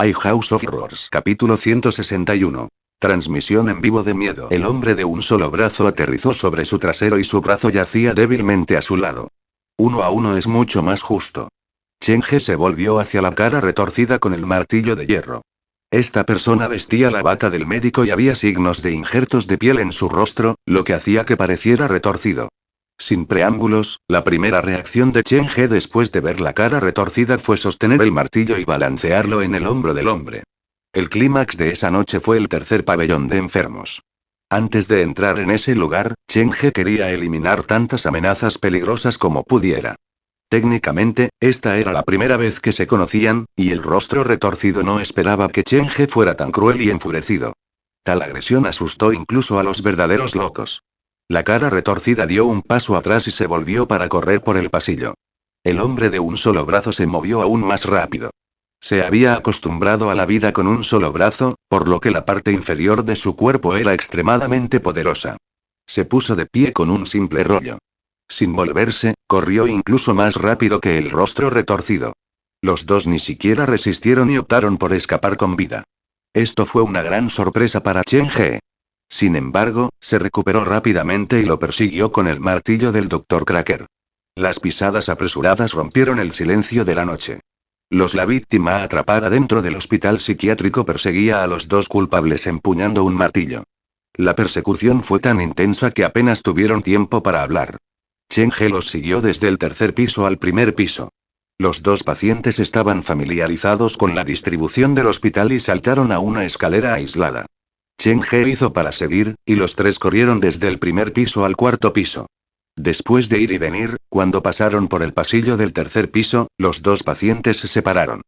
My House of Horrors. Capítulo 161. Transmisión en vivo de miedo. El hombre de un solo brazo aterrizó sobre su trasero y su brazo yacía débilmente a su lado. 1-1 es mucho más justo. Cheng-He se volvió hacia la cara retorcida con el martillo de hierro. Esta persona vestía la bata del médico y había signos de injertos de piel en su rostro, lo que hacía que pareciera retorcido. Sin preámbulos, la primera reacción de Cheng-He después de ver la cara retorcida fue sostener el martillo y balancearlo en el hombro del hombre. El clímax de esa noche fue el tercer pabellón de enfermos. Antes de entrar en ese lugar, Cheng-He quería eliminar tantas amenazas peligrosas como pudiera. Técnicamente, esta era la primera vez que se conocían, y el rostro retorcido no esperaba que Cheng-He fuera tan cruel y enfurecido. Tal agresión asustó incluso a los verdaderos locos. La cara retorcida dio un paso atrás y se volvió para correr por el pasillo. El hombre de un solo brazo se movió aún más rápido. Se había acostumbrado a la vida con un solo brazo, por lo que la parte inferior de su cuerpo era extremadamente poderosa. Se puso de pie con un simple rollo. Sin volverse, corrió incluso más rápido que el rostro retorcido. Los dos ni siquiera resistieron y optaron por escapar con vida. Esto fue una gran sorpresa para Cheng-He. Sin embargo, se recuperó rápidamente y lo persiguió con el martillo del Dr. Cracker. Las pisadas apresuradas rompieron el silencio de la noche. La víctima atrapada dentro del hospital psiquiátrico perseguía a los dos culpables empuñando un martillo. La persecución fue tan intensa que apenas tuvieron tiempo para hablar. Cheng-He los siguió desde el tercer piso al primer piso. Los dos pacientes estaban familiarizados con la distribución del hospital y saltaron a una escalera aislada. Cheng-He hizo para seguir, y los tres corrieron desde el primer piso al cuarto piso. Después de ir y venir, cuando pasaron por el pasillo del tercer piso, los dos pacientes se separaron.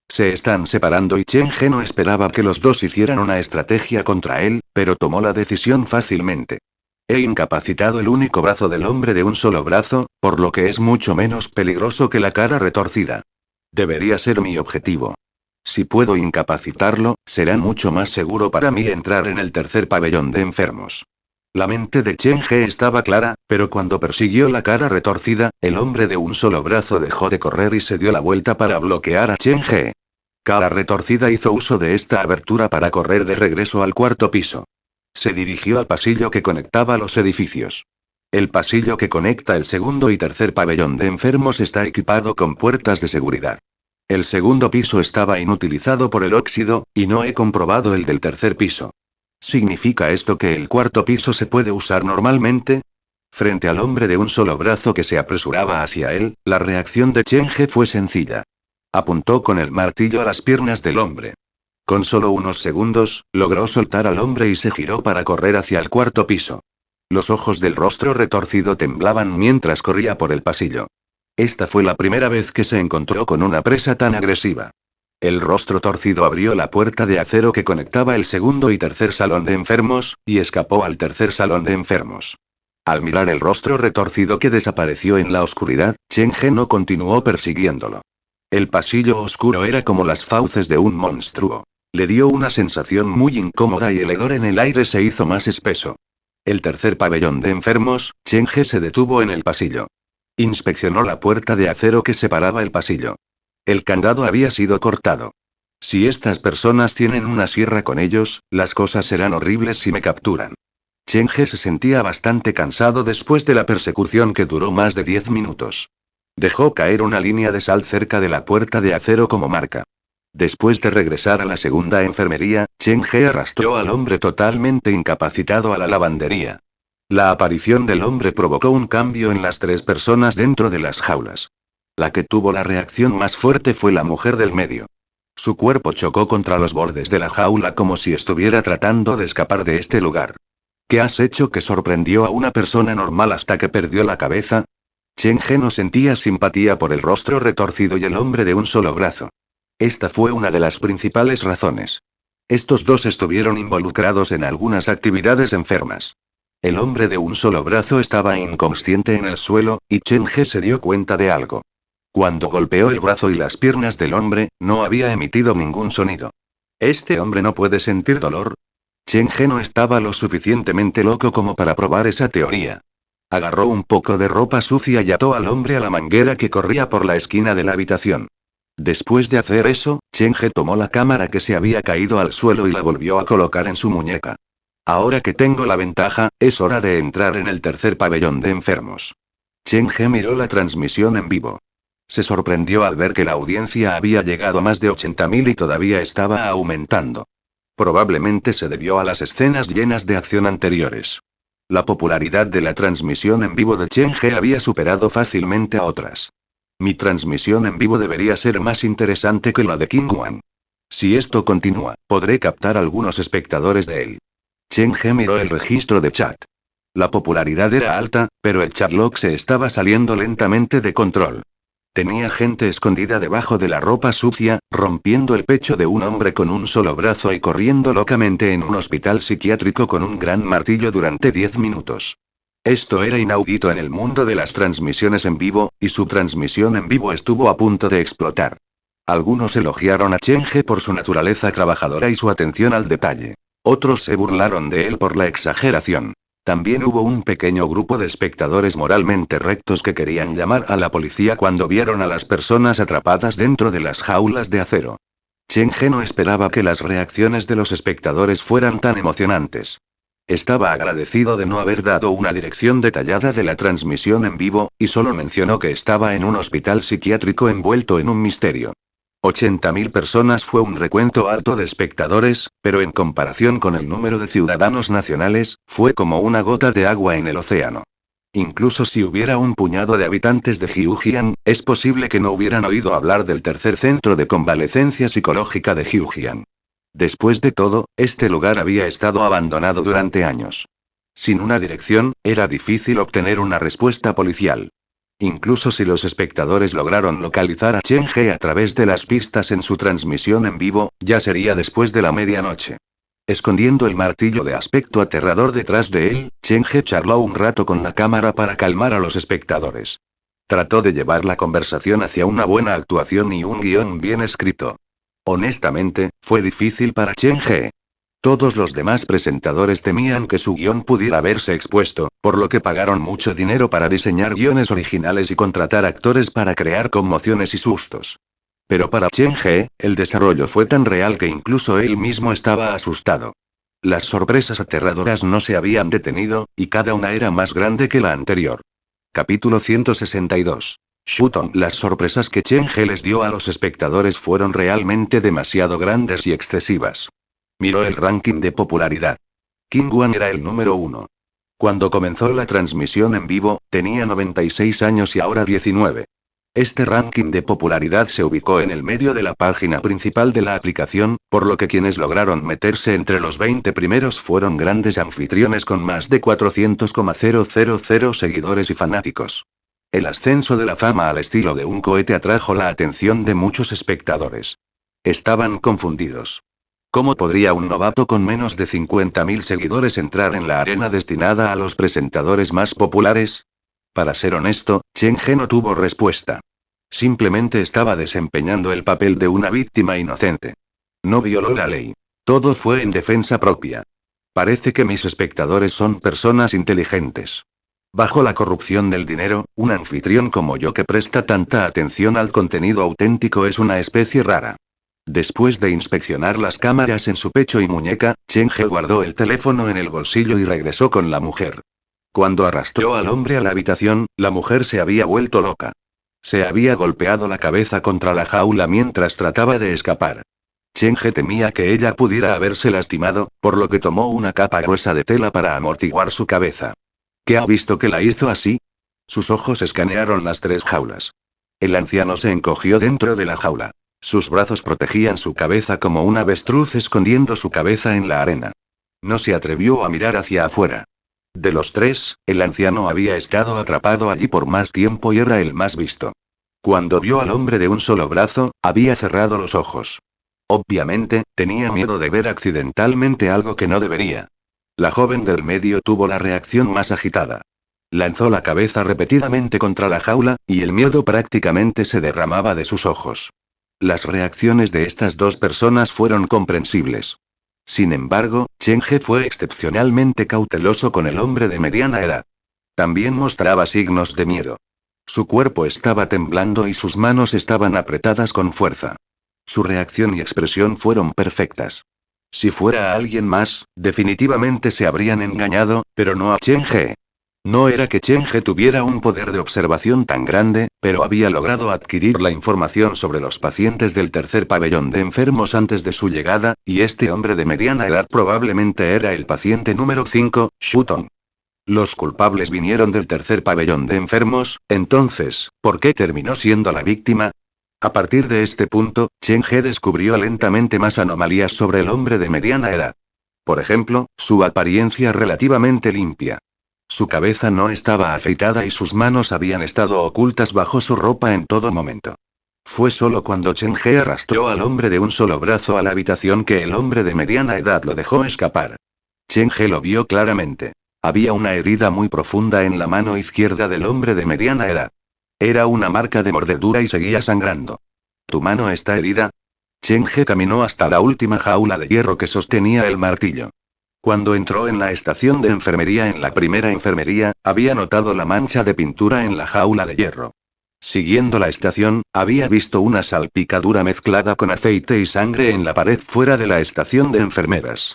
Se están separando y Cheng-He no esperaba que los dos hicieran una estrategia contra él, pero tomó la decisión fácilmente. He incapacitado el único brazo del hombre de un solo brazo, por lo que es mucho menos peligroso que la cara retorcida. Debería ser mi objetivo. Si puedo incapacitarlo, será mucho más seguro para mí entrar en el tercer pabellón de enfermos. La mente de Cheng-He estaba clara, pero cuando persiguió la cara retorcida, el hombre de un solo brazo dejó de correr y se dio la vuelta para bloquear a Cheng-He. Cara retorcida hizo uso de esta abertura para correr de regreso al cuarto piso. Se dirigió al pasillo que conectaba los edificios. El pasillo que conecta el segundo y tercer pabellón de enfermos está equipado con puertas de seguridad. El segundo piso estaba inutilizado por el óxido, y no he comprobado el del tercer piso. ¿Significa esto que el cuarto piso se puede usar normalmente? Frente al hombre de un solo brazo que se apresuraba hacia él, la reacción de Cheng-He fue sencilla. Apuntó con el martillo a las piernas del hombre. Con solo unos segundos, logró soltar al hombre y se giró para correr hacia el cuarto piso. Los ojos del rostro retorcido temblaban mientras corría por el pasillo. Esta fue la primera vez que se encontró con una presa tan agresiva. El rostro torcido abrió la puerta de acero que conectaba el segundo y tercer salón de enfermos, y escapó al tercer salón de enfermos. Al mirar el rostro retorcido que desapareció en la oscuridad, Cheng-He no continuó persiguiéndolo. El pasillo oscuro era como las fauces de un monstruo. Le dio una sensación muy incómoda y el hedor en el aire se hizo más espeso. El tercer pabellón de enfermos, Cheng-He se detuvo en el pasillo. Inspeccionó la puerta de acero que separaba el pasillo. El candado había sido cortado. Si estas personas tienen una sierra con ellos, las cosas serán horribles si me capturan. Cheng-He se sentía bastante cansado después de la persecución que duró más de 10 minutos. Dejó caer una línea de sal cerca de la puerta de acero como marca. Después de regresar a la segunda enfermería, Cheng-He arrastró al hombre totalmente incapacitado a la lavandería. La aparición del hombre provocó un cambio en las tres personas dentro de las jaulas. La que tuvo la reacción más fuerte fue la mujer del medio. Su cuerpo chocó contra los bordes de la jaula como si estuviera tratando de escapar de este lugar. ¿Qué has hecho que sorprendió a una persona normal hasta que perdió la cabeza? Cheng-He no sentía simpatía por el rostro retorcido y el hombre de un solo brazo. Esta fue una de las principales razones. Estos dos estuvieron involucrados en algunas actividades enfermas. El hombre de un solo brazo estaba inconsciente en el suelo, y Cheng-He se dio cuenta de algo. Cuando golpeó el brazo y las piernas del hombre, no había emitido ningún sonido. ¿Este hombre no puede sentir dolor? Cheng-He no estaba lo suficientemente loco como para probar esa teoría. Agarró un poco de ropa sucia y ató al hombre a la manguera que corría por la esquina de la habitación. Después de hacer eso, Cheng-He tomó la cámara que se había caído al suelo y la volvió a colocar en su muñeca. Ahora que tengo la ventaja, es hora de entrar en el tercer pabellón de enfermos. Cheng-He miró la transmisión en vivo. Se sorprendió al ver que la audiencia había llegado a más de 80.000 y todavía estaba aumentando. Probablemente se debió a las escenas llenas de acción anteriores. La popularidad de la transmisión en vivo de Cheng-He había superado fácilmente a otras. Mi transmisión en vivo debería ser más interesante que la de King Wan. Si esto continúa, podré captar algunos espectadores de él. Cheng-He miró el registro de chat. La popularidad era alta, pero el chatlog se estaba saliendo lentamente de control. Tenía gente escondida debajo de la ropa sucia, rompiendo el pecho de un hombre con un solo brazo y corriendo locamente en un hospital psiquiátrico con un gran martillo durante 10 minutos. Esto era inaudito en el mundo de las transmisiones en vivo, y su transmisión en vivo estuvo a punto de explotar. Algunos elogiaron a Cheng-He por su naturaleza trabajadora y su atención al detalle. Otros se burlaron de él por la exageración. También hubo un pequeño grupo de espectadores moralmente rectos que querían llamar a la policía cuando vieron a las personas atrapadas dentro de las jaulas de acero. Cheng-He no esperaba que las reacciones de los espectadores fueran tan emocionantes. Estaba agradecido de no haber dado una dirección detallada de la transmisión en vivo, y solo mencionó que estaba en un hospital psiquiátrico envuelto en un misterio. 80.000 personas fue un recuento alto de espectadores, pero en comparación con el número de ciudadanos nacionales, fue como una gota de agua en el océano. Incluso si hubiera un puñado de habitantes de Jiujian, es posible que no hubieran oído hablar del tercer centro de convalecencia psicológica de Jiujian. Después de todo, este lugar había estado abandonado durante años. Sin una dirección, era difícil obtener una respuesta policial. Incluso si los espectadores lograron localizar a Cheng-He a través de las pistas en su transmisión en vivo, ya sería después de la medianoche. Escondiendo el martillo de aspecto aterrador detrás de él, Cheng-He charló un rato con la cámara para calmar a los espectadores. Trató de llevar la conversación hacia una buena actuación y un guión bien escrito. Honestamente, fue difícil para Cheng-He. Todos los demás presentadores temían que su guión pudiera verse expuesto, por lo que pagaron mucho dinero para diseñar guiones originales y contratar actores para crear conmociones y sustos. Pero para Cheng-He, el desarrollo fue tan real que incluso él mismo estaba asustado. Las sorpresas aterradoras no se habían detenido, y cada una era más grande que la anterior. Capítulo 162. Shuton. Las sorpresas que Cheng-He les dio a los espectadores fueron realmente demasiado grandes y excesivas. Miró el ranking de popularidad. King Wan era el número 1. Cuando comenzó la transmisión en vivo, tenía 96 años y ahora 19. Este ranking de popularidad se ubicó en el medio de la página principal de la aplicación, por lo que quienes lograron meterse entre los 20 primeros fueron grandes anfitriones con más de 400,000 seguidores y fanáticos. El ascenso de la fama al estilo de un cohete atrajo la atención de muchos espectadores. Estaban confundidos. ¿Cómo podría un novato con menos de 50.000 seguidores entrar en la arena destinada a los presentadores más populares? Para ser honesto, Cheng-He no tuvo respuesta. Simplemente estaba desempeñando el papel de una víctima inocente. No violó la ley. Todo fue en defensa propia. Parece que mis espectadores son personas inteligentes. Bajo la corrupción del dinero, un anfitrión como yo que presta tanta atención al contenido auténtico es una especie rara. Después de inspeccionar las cámaras en su pecho y muñeca, Cheng-He guardó el teléfono en el bolsillo y regresó con la mujer. Cuando arrastró al hombre a la habitación, la mujer se había vuelto loca. Se había golpeado la cabeza contra la jaula mientras trataba de escapar. Cheng-He temía que ella pudiera haberse lastimado, por lo que tomó una capa gruesa de tela para amortiguar su cabeza. ¿Qué ha visto que la hizo así? Sus ojos escanearon las 3 jaulas. El anciano se encogió dentro de la jaula. Sus brazos protegían su cabeza como un avestruz escondiendo su cabeza en la arena. No se atrevió a mirar hacia afuera. De los 3, el anciano había estado atrapado allí por más tiempo y era el más visto. Cuando vio al hombre de un solo brazo, había cerrado los ojos. Obviamente, tenía miedo de ver accidentalmente algo que no debería. La joven del medio tuvo la reacción más agitada. Lanzó la cabeza repetidamente contra la jaula, y el miedo prácticamente se derramaba de sus ojos. Las reacciones de estas dos personas fueron comprensibles. Sin embargo, Cheng-He fue excepcionalmente cauteloso con el hombre de mediana edad. También mostraba signos de miedo. Su cuerpo estaba temblando y sus manos estaban apretadas con fuerza. Su reacción y expresión fueron perfectas. Si fuera alguien más, definitivamente se habrían engañado, pero no a Chen He. No era que Chen He tuviera un poder de observación tan grande, pero había logrado adquirir la información sobre los pacientes del tercer pabellón de enfermos antes de su llegada, y este hombre de mediana edad probablemente era el paciente número 5, Shu Tong. Los culpables vinieron del tercer pabellón de enfermos, entonces, ¿por qué terminó siendo la víctima? A partir de este punto, Chen He descubrió lentamente más anomalías sobre el hombre de mediana edad. Por ejemplo, su apariencia relativamente limpia. Su cabeza no estaba afeitada y sus manos habían estado ocultas bajo su ropa en todo momento. Fue solo cuando Chen He arrastró al hombre de un solo brazo a la habitación que el hombre de mediana edad lo dejó escapar. Chen He lo vio claramente. Había una herida muy profunda en la mano izquierda del hombre de mediana edad. Era una marca de mordedura y seguía sangrando. ¿Tu mano está herida? Chen He caminó hasta la última jaula de hierro que sostenía el martillo. Cuando entró en la estación de enfermería en la primera enfermería, había notado la mancha de pintura en la jaula de hierro. Siguiendo la estación, había visto una salpicadura mezclada con aceite y sangre en la pared fuera de la estación de enfermeras.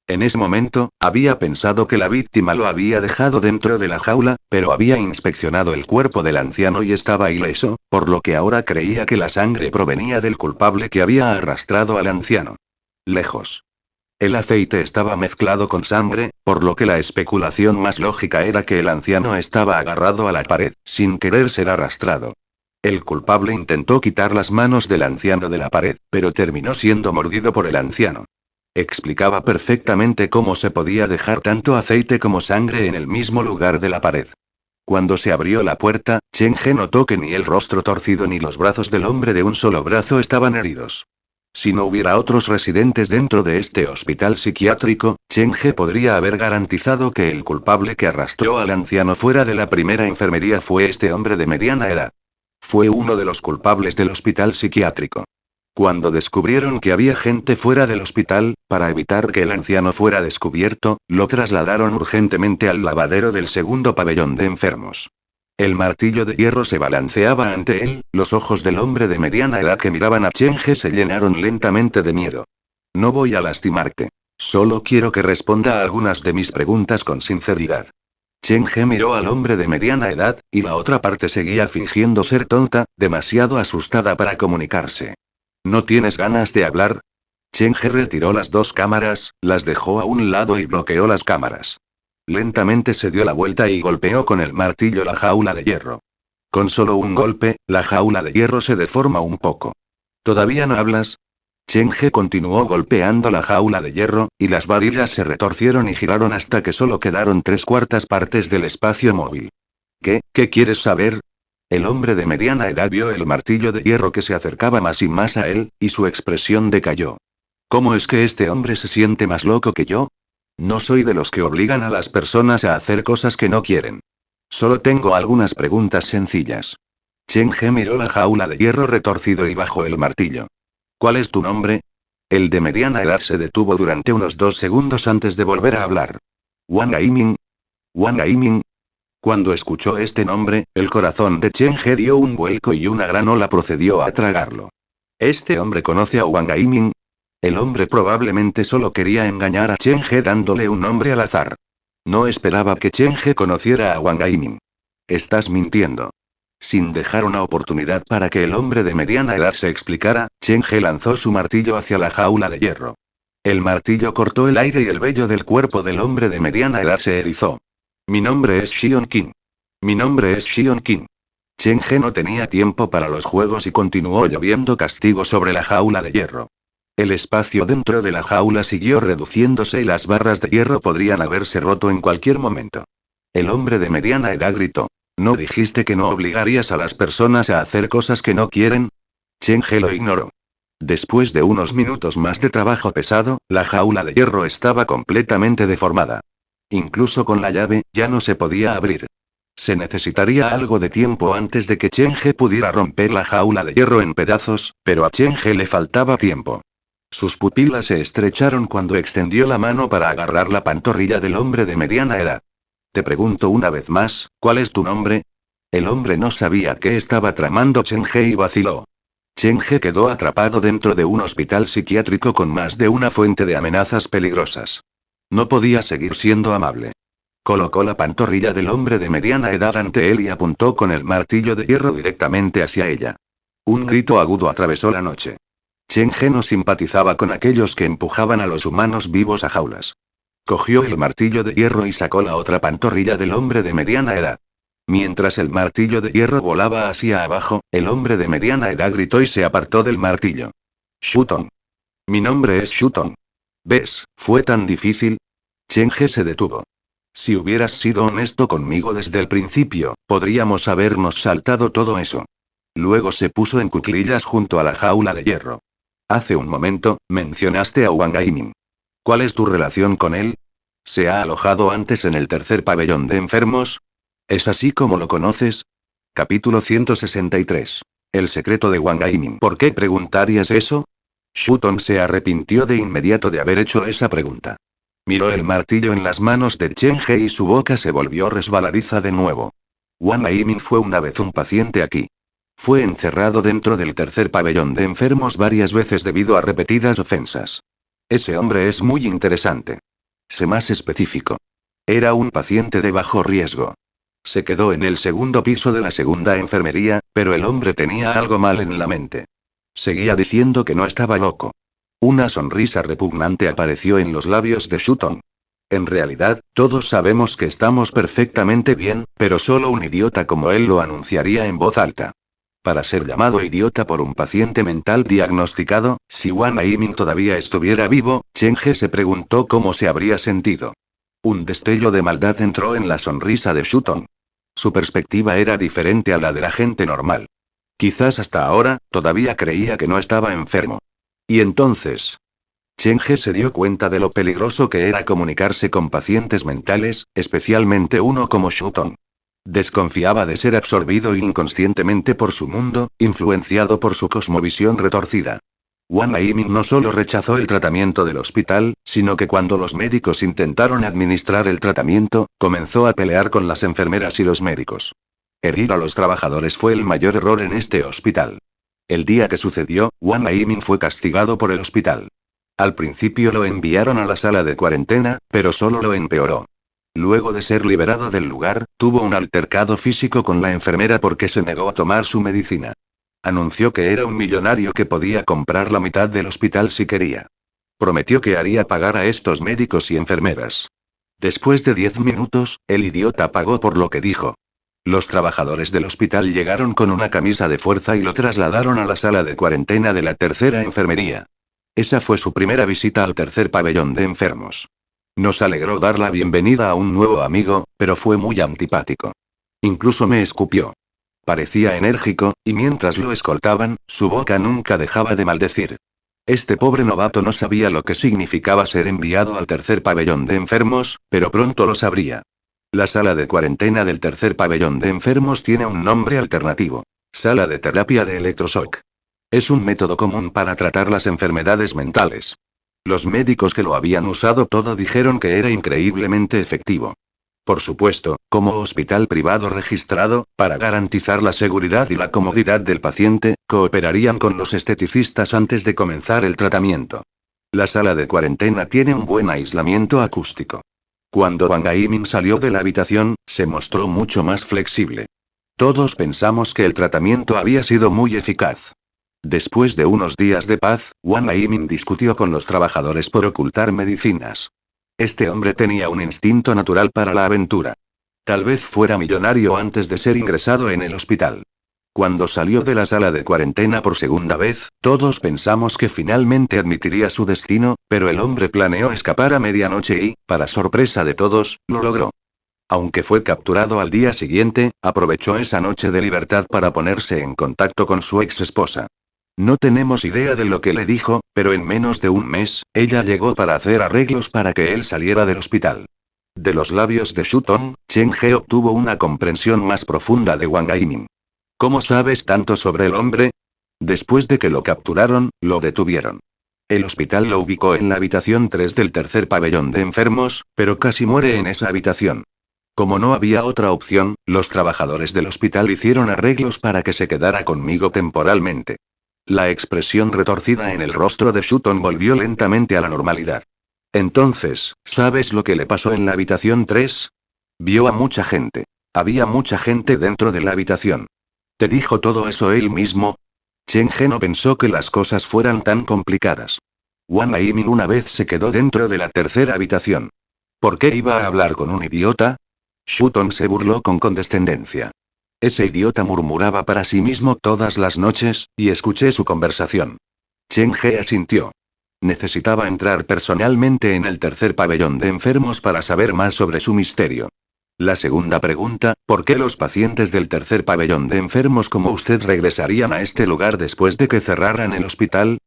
En ese momento, había pensado que la víctima lo había dejado dentro de la jaula, pero había inspeccionado el cuerpo del anciano y estaba ileso, por lo que ahora creía que la sangre provenía del culpable que había arrastrado al anciano. Lejos. El aceite estaba mezclado con sangre, por lo que la especulación más lógica era que el anciano estaba agarrado a la pared, sin querer ser arrastrado. El culpable intentó quitar las manos del anciano de la pared, pero terminó siendo mordido por el anciano. Explicaba perfectamente cómo se podía dejar tanto aceite como sangre en el mismo lugar de la pared. Cuando se abrió la puerta, Chen He notó que ni el rostro torcido ni los brazos del hombre de un solo brazo estaban heridos. Si no hubiera otros residentes dentro de este hospital psiquiátrico, Chen He podría haber garantizado que el culpable que arrastró al anciano fuera de la primera enfermería fue este hombre de mediana edad. Fue uno de los culpables del hospital psiquiátrico. Cuando descubrieron que había gente fuera del hospital, para evitar que el anciano fuera descubierto, lo trasladaron urgentemente al lavadero del segundo pabellón de enfermos. El martillo de hierro se balanceaba ante él, los ojos del hombre de mediana edad que miraban a Chen He se llenaron lentamente de miedo. No voy a lastimarte. Solo quiero que responda a algunas de mis preguntas con sinceridad. Chen He miró al hombre de mediana edad, y la otra parte seguía fingiendo ser tonta, demasiado asustada para comunicarse. ¿No tienes ganas de hablar? Chen He retiró las dos cámaras, las dejó a un lado y bloqueó las cámaras. Lentamente se dio la vuelta y golpeó con el martillo la jaula de hierro. Con solo un golpe, la jaula de hierro se deforma un poco. ¿Todavía no hablas? Chen He continuó golpeando la jaula de hierro, y las varillas se retorcieron y giraron hasta que solo quedaron 3/4 partes del espacio móvil. ¿Qué quieres saber? El hombre de mediana edad vio el martillo de hierro que se acercaba más y más a él, y su expresión decayó. ¿Cómo es que este hombre se siente más loco que yo? No soy de los que obligan a las personas a hacer cosas que no quieren. Solo tengo algunas preguntas sencillas. Chen He miró la jaula de hierro retorcido y bajó el martillo. ¿Cuál es tu nombre? El de mediana edad se detuvo durante unos 2 segundos antes de volver a hablar. Wang Aiming. Wang Aiming. Cuando escuchó este nombre, el corazón de Chen He dio un vuelco y una gran ola procedió a tragarlo. ¿Este hombre conoce a Wang Aiming? El hombre probablemente solo quería engañar a Chen He dándole un nombre al azar. No esperaba que Chen He conociera a Wang Aiming. Estás mintiendo. Sin dejar una oportunidad para que el hombre de mediana edad se explicara, Chen He lanzó su martillo hacia la jaula de hierro. El martillo cortó el aire y el vello del cuerpo del hombre de mediana edad se erizó. Mi nombre es Xion Qin. Mi nombre es Xion Qin. Chen He no tenía tiempo para los juegos y continuó lloviendo castigo sobre la jaula de hierro. El espacio dentro de la jaula siguió reduciéndose y las barras de hierro podrían haberse roto en cualquier momento. El hombre de mediana edad gritó. ¿No dijiste que no obligarías a las personas a hacer cosas que no quieren? Chen He lo ignoró. Después de unos minutos más de trabajo pesado, la jaula de hierro estaba completamente deformada. Incluso con la llave, ya no se podía abrir. Se necesitaría algo de tiempo antes de que Chen He pudiera romper la jaula de hierro en pedazos, pero a Chen He le faltaba tiempo. Sus pupilas se estrecharon cuando extendió la mano para agarrar la pantorrilla del hombre de mediana edad. Te pregunto una vez más, ¿cuál es tu nombre? El hombre no sabía qué estaba tramando Chen He y vaciló. Chen He quedó atrapado dentro de un hospital psiquiátrico con más de una fuente de amenazas peligrosas. No podía seguir siendo amable. Colocó la pantorrilla del hombre de mediana edad ante él y apuntó con el martillo de hierro directamente hacia ella. Un grito agudo atravesó la noche. Chen He no simpatizaba con aquellos que empujaban a los humanos vivos a jaulas. Cogió el martillo de hierro y sacó la otra pantorrilla del hombre de mediana edad. Mientras el martillo de hierro volaba hacia abajo, el hombre de mediana edad gritó y se apartó del martillo. Shuton. Mi nombre es Shuton. ¿Ves? ¿Fue tan difícil? Chen He se detuvo. Si hubieras sido honesto conmigo desde el principio, podríamos habernos saltado todo eso. Luego se puso en cuclillas junto a la jaula de hierro. Hace un momento, mencionaste a Wang Aimin. ¿Cuál es tu relación con él? ¿Se ha alojado antes en el tercer pabellón de enfermos? ¿Es así como lo conoces? Capítulo 163. El secreto de Wang Aimin. ¿Por qué preguntarías eso? Shuton se arrepintió de inmediato de haber hecho esa pregunta. Miró el martillo en las manos de Chen He y su boca se volvió resbaladiza de nuevo. Wang Aimin fue una vez un paciente aquí. Fue encerrado dentro del tercer pabellón de enfermos varias veces debido a repetidas ofensas. Ese hombre es muy interesante. Sé más específico. Era un paciente de bajo riesgo. Se quedó en el segundo piso de la segunda enfermería, pero el hombre tenía algo mal en la mente. Seguía diciendo que no estaba loco. Una sonrisa repugnante apareció en los labios de Shuton. En realidad, todos sabemos que estamos perfectamente bien, pero solo un idiota como él lo anunciaría en voz alta. Para ser llamado idiota por un paciente mental diagnosticado, si Wang Aimin todavía estuviera vivo, Chen He se preguntó cómo se habría sentido. Un destello de maldad entró en la sonrisa de Shuton. Su perspectiva era diferente a la de la gente normal. Quizás hasta ahora, todavía creía que no estaba enfermo. Y entonces, Chen He se dio cuenta de lo peligroso que era comunicarse con pacientes mentales, especialmente uno como Shuton. Desconfiaba de ser absorbido inconscientemente por su mundo, influenciado por su cosmovisión retorcida. Wang Aimin no solo rechazó el tratamiento del hospital, sino que cuando los médicos intentaron administrar el tratamiento, comenzó a pelear con las enfermeras y los médicos. Herir a los trabajadores fue el mayor error en este hospital. El día que sucedió, Wang Aimin fue castigado por el hospital. Al principio lo enviaron a la sala de cuarentena, pero solo lo empeoró. Luego de ser liberado del lugar, tuvo un altercado físico con la enfermera porque se negó a tomar su medicina. Anunció que era un millonario que podía comprar la mitad del hospital si quería. Prometió que haría pagar a estos médicos y enfermeras. Después de 10 minutos, el idiota pagó por lo que dijo. Los trabajadores del hospital llegaron con una camisa de fuerza y lo trasladaron a la sala de cuarentena de la tercera enfermería. Esa fue su primera visita al tercer pabellón de enfermos. Nos alegró dar la bienvenida a un nuevo amigo, pero fue muy antipático. Incluso me escupió. Parecía enérgico, y mientras lo escoltaban, su boca nunca dejaba de maldecir. Este pobre novato no sabía lo que significaba ser enviado al tercer pabellón de enfermos, pero pronto lo sabría. La sala de cuarentena del tercer pabellón de enfermos tiene un nombre alternativo. Sala de terapia de electroshock. Es un método común para tratar las enfermedades mentales. Los médicos que lo habían usado todo dijeron que era increíblemente efectivo. Por supuesto, como hospital privado registrado, para garantizar la seguridad y la comodidad del paciente, cooperarían con los esteticistas antes de comenzar el tratamiento. La sala de cuarentena tiene un buen aislamiento acústico. Cuando Wang Aimin salió de la habitación, se mostró mucho más flexible. Todos pensamos que el tratamiento había sido muy eficaz. Después de unos días de paz, Wang Aimin discutió con los trabajadores por ocultar medicinas. Este hombre tenía un instinto natural para la aventura. Tal vez fuera millonario antes de ser ingresado en el hospital. Cuando salió de la sala de cuarentena por segunda vez, todos pensamos que finalmente admitiría su destino, pero el hombre planeó escapar a medianoche y, para sorpresa de todos, lo logró. Aunque fue capturado al día siguiente, aprovechó esa noche de libertad para ponerse en contacto con su ex esposa. No tenemos idea de lo que le dijo, pero en menos de un mes, ella llegó para hacer arreglos para que él saliera del hospital. De los labios de Shuton, Chen He obtuvo una comprensión más profunda de Wang Aimin. ¿Cómo sabes tanto sobre el hombre? Después de que lo capturaron, lo detuvieron. El hospital lo ubicó en la habitación 3 del tercer pabellón de enfermos, pero casi muere en esa habitación. Como no había otra opción, los trabajadores del hospital hicieron arreglos para que se quedara conmigo temporalmente. La expresión retorcida en el rostro de Sutton volvió lentamente a la normalidad. Entonces, ¿sabes lo que le pasó en la habitación 3? Vio a mucha gente. Había mucha gente dentro de la habitación. ¿Te dijo todo eso él mismo? Chen He no pensó que las cosas fueran tan complicadas. Wang Aimin una vez se quedó dentro de la tercera habitación. ¿Por qué iba a hablar con un idiota? Sutton se burló con condescendencia. Ese idiota murmuraba para sí mismo todas las noches, y escuché su conversación. Chen He asintió. Necesitaba entrar personalmente en el tercer pabellón de enfermos para saber más sobre su misterio. La segunda pregunta, ¿por qué los pacientes del tercer pabellón de enfermos como usted regresarían a este lugar después de que cerraran el hospital?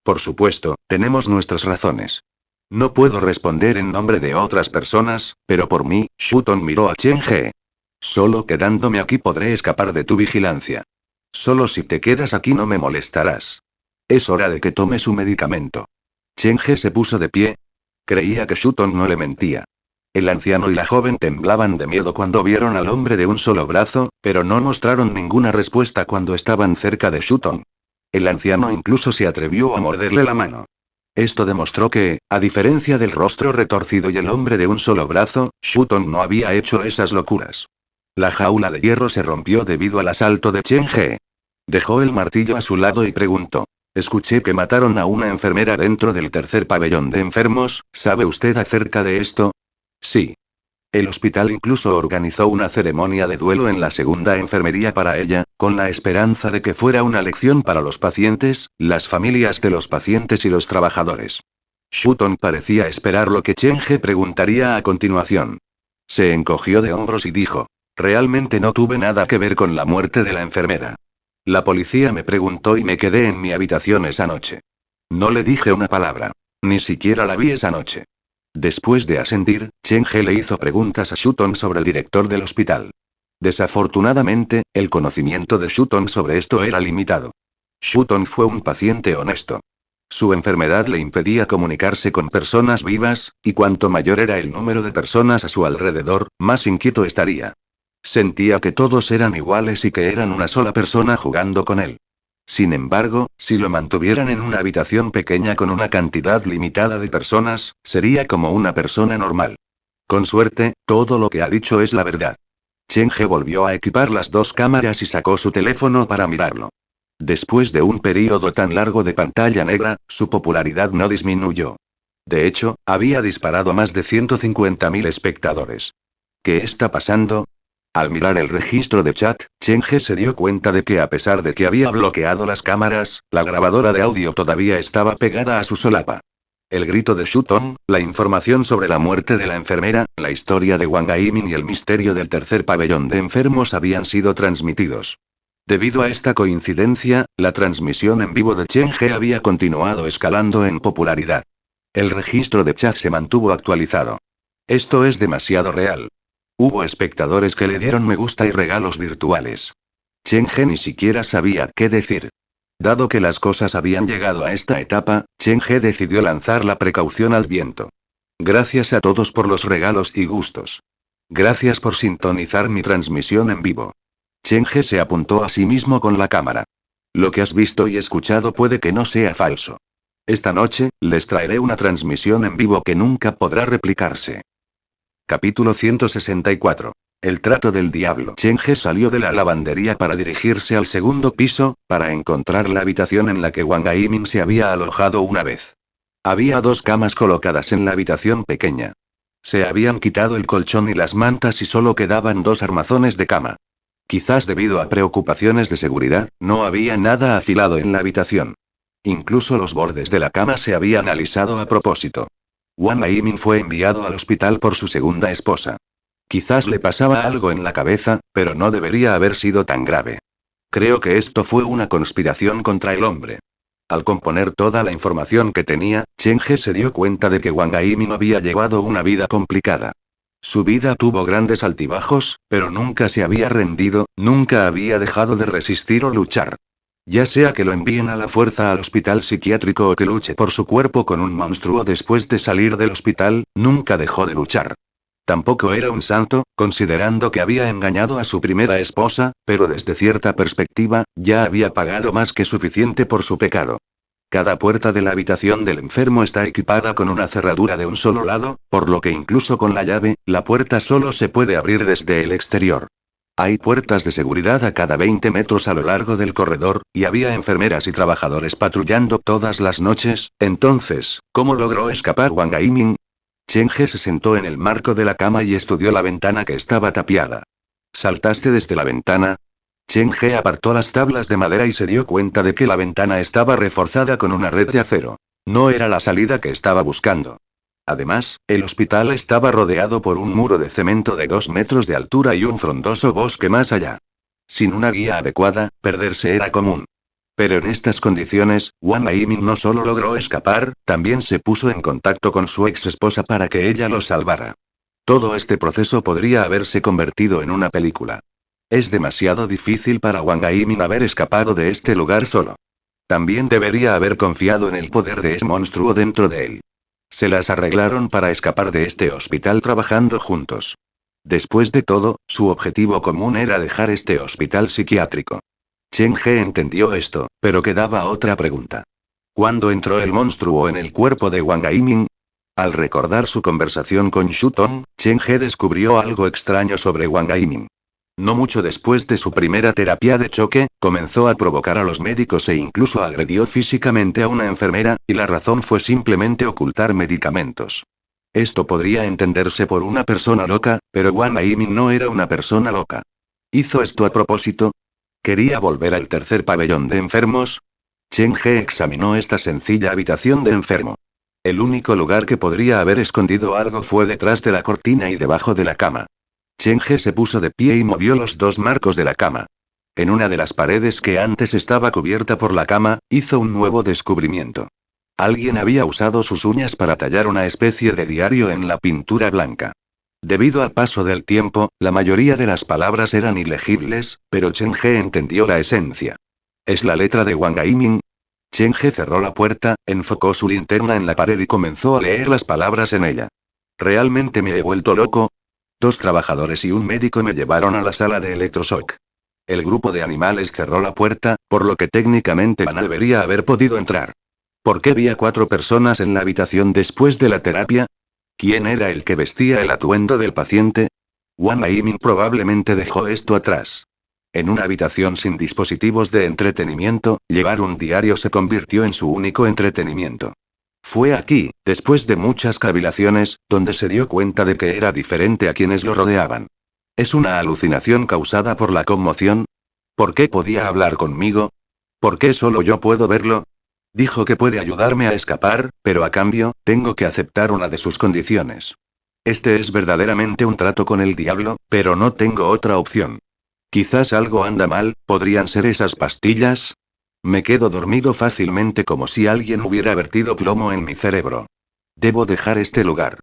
Por supuesto, tenemos nuestras razones. No puedo responder en nombre de otras personas, pero por mí, Sutton miró a Chen He. Solo quedándome aquí podré escapar de tu vigilancia. Solo si te quedas aquí no me molestarás. Es hora de que tome su medicamento. Chen He se puso de pie. Creía que Sutton no le mentía. El anciano y la joven temblaban de miedo cuando vieron al hombre de un solo brazo, pero no mostraron ninguna respuesta cuando estaban cerca de Sutton. El anciano incluso se atrevió a morderle la mano. Esto demostró que, a diferencia del rostro retorcido y el hombre de un solo brazo, Sutton no había hecho esas locuras. La jaula de hierro se rompió debido al asalto de Chen He. Dejó el martillo a su lado y preguntó. Escuché que mataron a una enfermera dentro del tercer pabellón de enfermos, ¿sabe usted acerca de esto? Sí. El hospital incluso organizó una ceremonia de duelo en la segunda enfermería para ella, con la esperanza de que fuera una lección para los pacientes, las familias de los pacientes y los trabajadores. Sutton parecía esperar lo que Chen He preguntaría a continuación. Se encogió de hombros y dijo. Realmente no tuve nada que ver con la muerte de la enfermera. La policía me preguntó y me quedé en mi habitación esa noche. No le dije una palabra. Ni siquiera la vi esa noche. Después de asentir, Chen He le hizo preguntas a Sutton sobre el director del hospital. Desafortunadamente, el conocimiento de Sutton sobre esto era limitado. Sutton fue un paciente honesto. Su enfermedad le impedía comunicarse con personas vivas, y cuanto mayor era el número de personas a su alrededor, más inquieto estaría. Sentía que todos eran iguales y que eran una sola persona jugando con él. Sin embargo, si lo mantuvieran en una habitación pequeña con una cantidad limitada de personas, sería como una persona normal. Con suerte, todo lo que ha dicho es la verdad. Chen He volvió a equipar las dos cámaras y sacó su teléfono para mirarlo. Después de un período tan largo de pantalla negra, su popularidad no disminuyó. De hecho, había disparado a más de 150.000 espectadores. ¿Qué está pasando? Al mirar el registro de chat, Chen He se dio cuenta de que a pesar de que había bloqueado las cámaras, la grabadora de audio todavía estaba pegada a su solapa. El grito de Sutton, la información sobre la muerte de la enfermera, la historia de Wang Aimin y el misterio del tercer pabellón de enfermos habían sido transmitidos. Debido a esta coincidencia, la transmisión en vivo de Chen He había continuado escalando en popularidad. El registro de chat se mantuvo actualizado. Esto es demasiado real. Hubo espectadores que le dieron me gusta y regalos virtuales. Chen He ni siquiera sabía qué decir. Dado que las cosas habían llegado a esta etapa, Chen He decidió lanzar la precaución al viento. Gracias a todos por los regalos y gustos. Gracias por sintonizar mi transmisión en vivo. Chen He se apuntó a sí mismo con la cámara. Lo que has visto y escuchado puede que no sea falso. Esta noche, les traeré una transmisión en vivo que nunca podrá replicarse. Capítulo 164. El trato del diablo. Chen He salió de la lavandería para dirigirse al segundo piso, para encontrar la habitación en la que Wang Aimin se había alojado una vez. Había dos camas colocadas en la habitación pequeña. Se habían quitado el colchón y las mantas y solo quedaban dos armazones de cama. Quizás debido a preocupaciones de seguridad, no había nada afilado en la habitación. Incluso los bordes de la cama se habían alisado a propósito. Wang Aimin fue enviado al hospital por su segunda esposa. Quizás le pasaba algo en la cabeza, pero no debería haber sido tan grave. Creo que esto fue una conspiración contra el hombre. Al componer toda la información que tenía, Chen He se dio cuenta de que Wang Aimin había llevado una vida complicada. Su vida tuvo grandes altibajos, pero nunca se había rendido, nunca había dejado de resistir o luchar. Ya sea que lo envíen a la fuerza al hospital psiquiátrico o que luche por su cuerpo con un monstruo después de salir del hospital, nunca dejó de luchar. Tampoco era un santo, considerando que había engañado a su primera esposa, pero desde cierta perspectiva, ya había pagado más que suficiente por su pecado. Cada puerta de la habitación del enfermo está equipada con una cerradura de un solo lado, por lo que incluso con la llave, la puerta solo se puede abrir desde el exterior. Hay puertas de seguridad a cada 20 metros a lo largo del corredor, y había enfermeras y trabajadores patrullando todas las noches. Entonces, ¿cómo logró escapar Wang Aiming? Chen He se sentó en el marco de la cama y estudió la ventana que estaba tapiada. ¿Saltaste desde la ventana? Chen He apartó las tablas de madera y se dio cuenta de que la ventana estaba reforzada con una red de acero. No era la salida que estaba buscando. Además, el hospital estaba rodeado por un muro de cemento de 2 metros de altura y un frondoso bosque más allá. Sin una guía adecuada, perderse era común. Pero en estas condiciones, Wang Aiming no solo logró escapar, también se puso en contacto con su ex esposa para que ella lo salvara. Todo este proceso podría haberse convertido en una película. Es demasiado difícil para Wang Aiming haber escapado de este lugar solo. También debería haber confiado en el poder de ese monstruo dentro de él. Se las arreglaron para escapar de este hospital trabajando juntos. Después de todo, su objetivo común era dejar este hospital psiquiátrico. Chen He entendió esto, pero quedaba otra pregunta. ¿Cuándo entró el monstruo en el cuerpo de Wang Aiming? Al recordar su conversación con Shu Tong, Chen He descubrió algo extraño sobre Wang Aiming. No mucho después de su primera terapia de choque, comenzó a provocar a los médicos e incluso agredió físicamente a una enfermera, y la razón fue simplemente ocultar medicamentos. Esto podría entenderse por una persona loca, pero Wang Aiming no era una persona loca. ¿Hizo esto a propósito? ¿Quería volver al tercer pabellón de enfermos? Chen He examinó esta sencilla habitación de enfermo. El único lugar que podría haber escondido algo fue detrás de la cortina y debajo de la cama. Chen He se puso de pie y movió los dos marcos de la cama. En una de las paredes que antes estaba cubierta por la cama, hizo un nuevo descubrimiento. Alguien había usado sus uñas para tallar una especie de diario en la pintura blanca. Debido al paso del tiempo, la mayoría de las palabras eran ilegibles, pero Chen He entendió la esencia. ¿Es la letra de Wang Aiming? Chen He cerró la puerta, enfocó su linterna en la pared y comenzó a leer las palabras en ella. ¿Realmente me he vuelto loco? 2 trabajadores y un médico me llevaron a la sala de electroshock. El grupo de animales cerró la puerta, por lo que técnicamente Ana debería haber podido entrar. ¿Por qué había 4 personas en la habitación después de la terapia? ¿Quién era el que vestía el atuendo del paciente? Wang Aiming probablemente dejó esto atrás. En una habitación sin dispositivos de entretenimiento, llevar un diario se convirtió en su único entretenimiento. Fue aquí, después de muchas cavilaciones, donde se dio cuenta de que era diferente a quienes lo rodeaban. ¿Es una alucinación causada por la conmoción? ¿Por qué podía hablar conmigo? ¿Por qué solo yo puedo verlo? Dijo que puede ayudarme a escapar, pero a cambio, tengo que aceptar una de sus condiciones. Este es verdaderamente un trato con el diablo, pero no tengo otra opción. Quizás algo anda mal, ¿podrían ser esas pastillas? Me quedo dormido fácilmente como si alguien hubiera vertido plomo en mi cerebro. Debo dejar este lugar.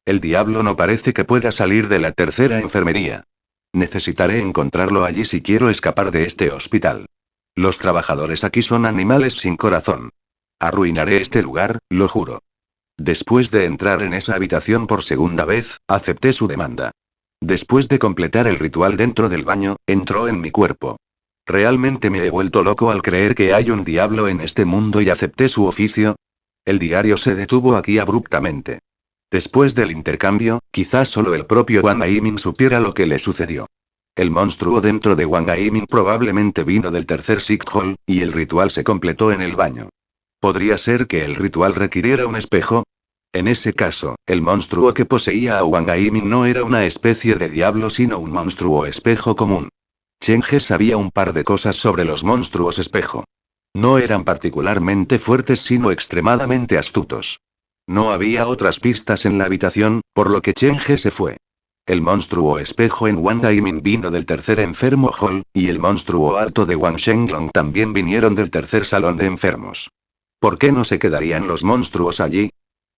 El diablo no parece que pueda salir de la tercera enfermería. Necesitaré encontrarlo allí si quiero escapar de este hospital. Los trabajadores aquí son animales sin corazón. Arruinaré este lugar, lo juro. Después de entrar en esa habitación por segunda vez, acepté su demanda. Después de completar el ritual dentro del baño, entró en mi cuerpo. ¿Realmente me he vuelto loco al creer que hay un diablo en este mundo y acepté su oficio? El diario se detuvo aquí abruptamente. Después del intercambio, quizás solo el propio Wang Aiming supiera lo que le sucedió. El monstruo dentro de Wang Aiming probablemente vino del tercer Sikh-Hall, y el ritual se completó en el baño. ¿Podría ser que el ritual requiriera un espejo? En ese caso, el monstruo que poseía a Wang Aiming no era una especie de diablo sino un monstruo espejo común. Chen He sabía un par de cosas sobre los monstruos espejo. No eran particularmente fuertes sino extremadamente astutos. No había otras pistas en la habitación, por lo que Chen He se fue. El monstruo espejo en Wang Aiming vino del tercer enfermo hall, y el monstruo alto de Wang Shenglong también vinieron del tercer salón de enfermos. ¿Por qué no se quedarían los monstruos allí?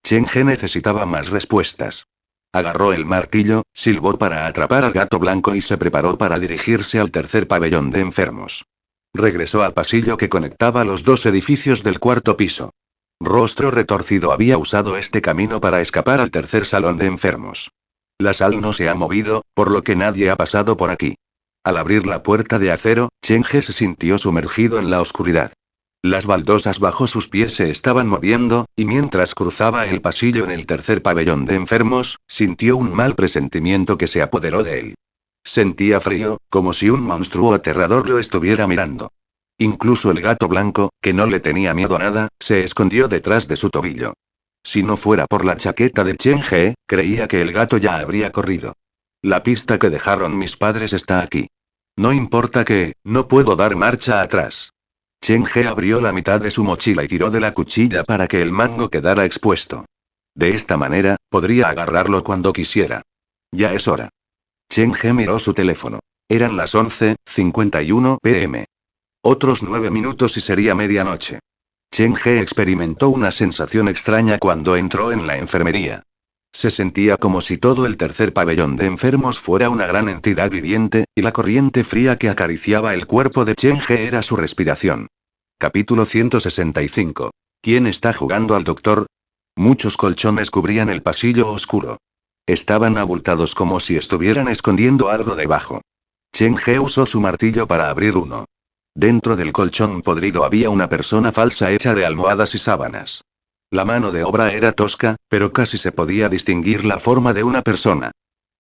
Chen He necesitaba más respuestas. Agarró el martillo, silbó para atrapar al gato blanco y se preparó para dirigirse al tercer pabellón de enfermos. Regresó al pasillo que conectaba los 2 edificios del 4.º piso. Rostro retorcido había usado este camino para escapar al tercer salón de enfermos. La sal no se ha movido, por lo que nadie ha pasado por aquí. Al abrir la puerta de acero, Cheng-He se sintió sumergido en la oscuridad. Las baldosas bajo sus pies se estaban moviendo, y mientras cruzaba el pasillo en el tercer pabellón de enfermos, sintió un mal presentimiento que se apoderó de él. Sentía frío, como si un monstruo aterrador lo estuviera mirando. Incluso el gato blanco, que no le tenía miedo a nada, se escondió detrás de su tobillo. Si no fuera por la chaqueta de Cheng-He, creía que el gato ya habría corrido. La pista que dejaron mis padres está aquí. No importa que, no puedo dar marcha atrás. Cheng-He abrió la mitad de su mochila y tiró de la cuchilla para que el mango quedara expuesto. De esta manera, podría agarrarlo cuando quisiera. Ya es hora. Cheng-He miró su teléfono. Eran las 11:51 p.m. Otros 9 minutos y sería medianoche. Cheng-He experimentó una sensación extraña cuando entró en la enfermería. Se sentía como si todo el tercer pabellón de enfermos fuera una gran entidad viviente, y la corriente fría que acariciaba el cuerpo de Cheng-He era su respiración. Capítulo 165. ¿Quién está jugando al doctor? Muchos colchones cubrían el pasillo oscuro. Estaban abultados como si estuvieran escondiendo algo debajo. Cheng-He usó su martillo para abrir uno. Dentro del colchón podrido había una persona falsa hecha de almohadas y sábanas. La mano de obra era tosca, pero casi se podía distinguir la forma de una persona.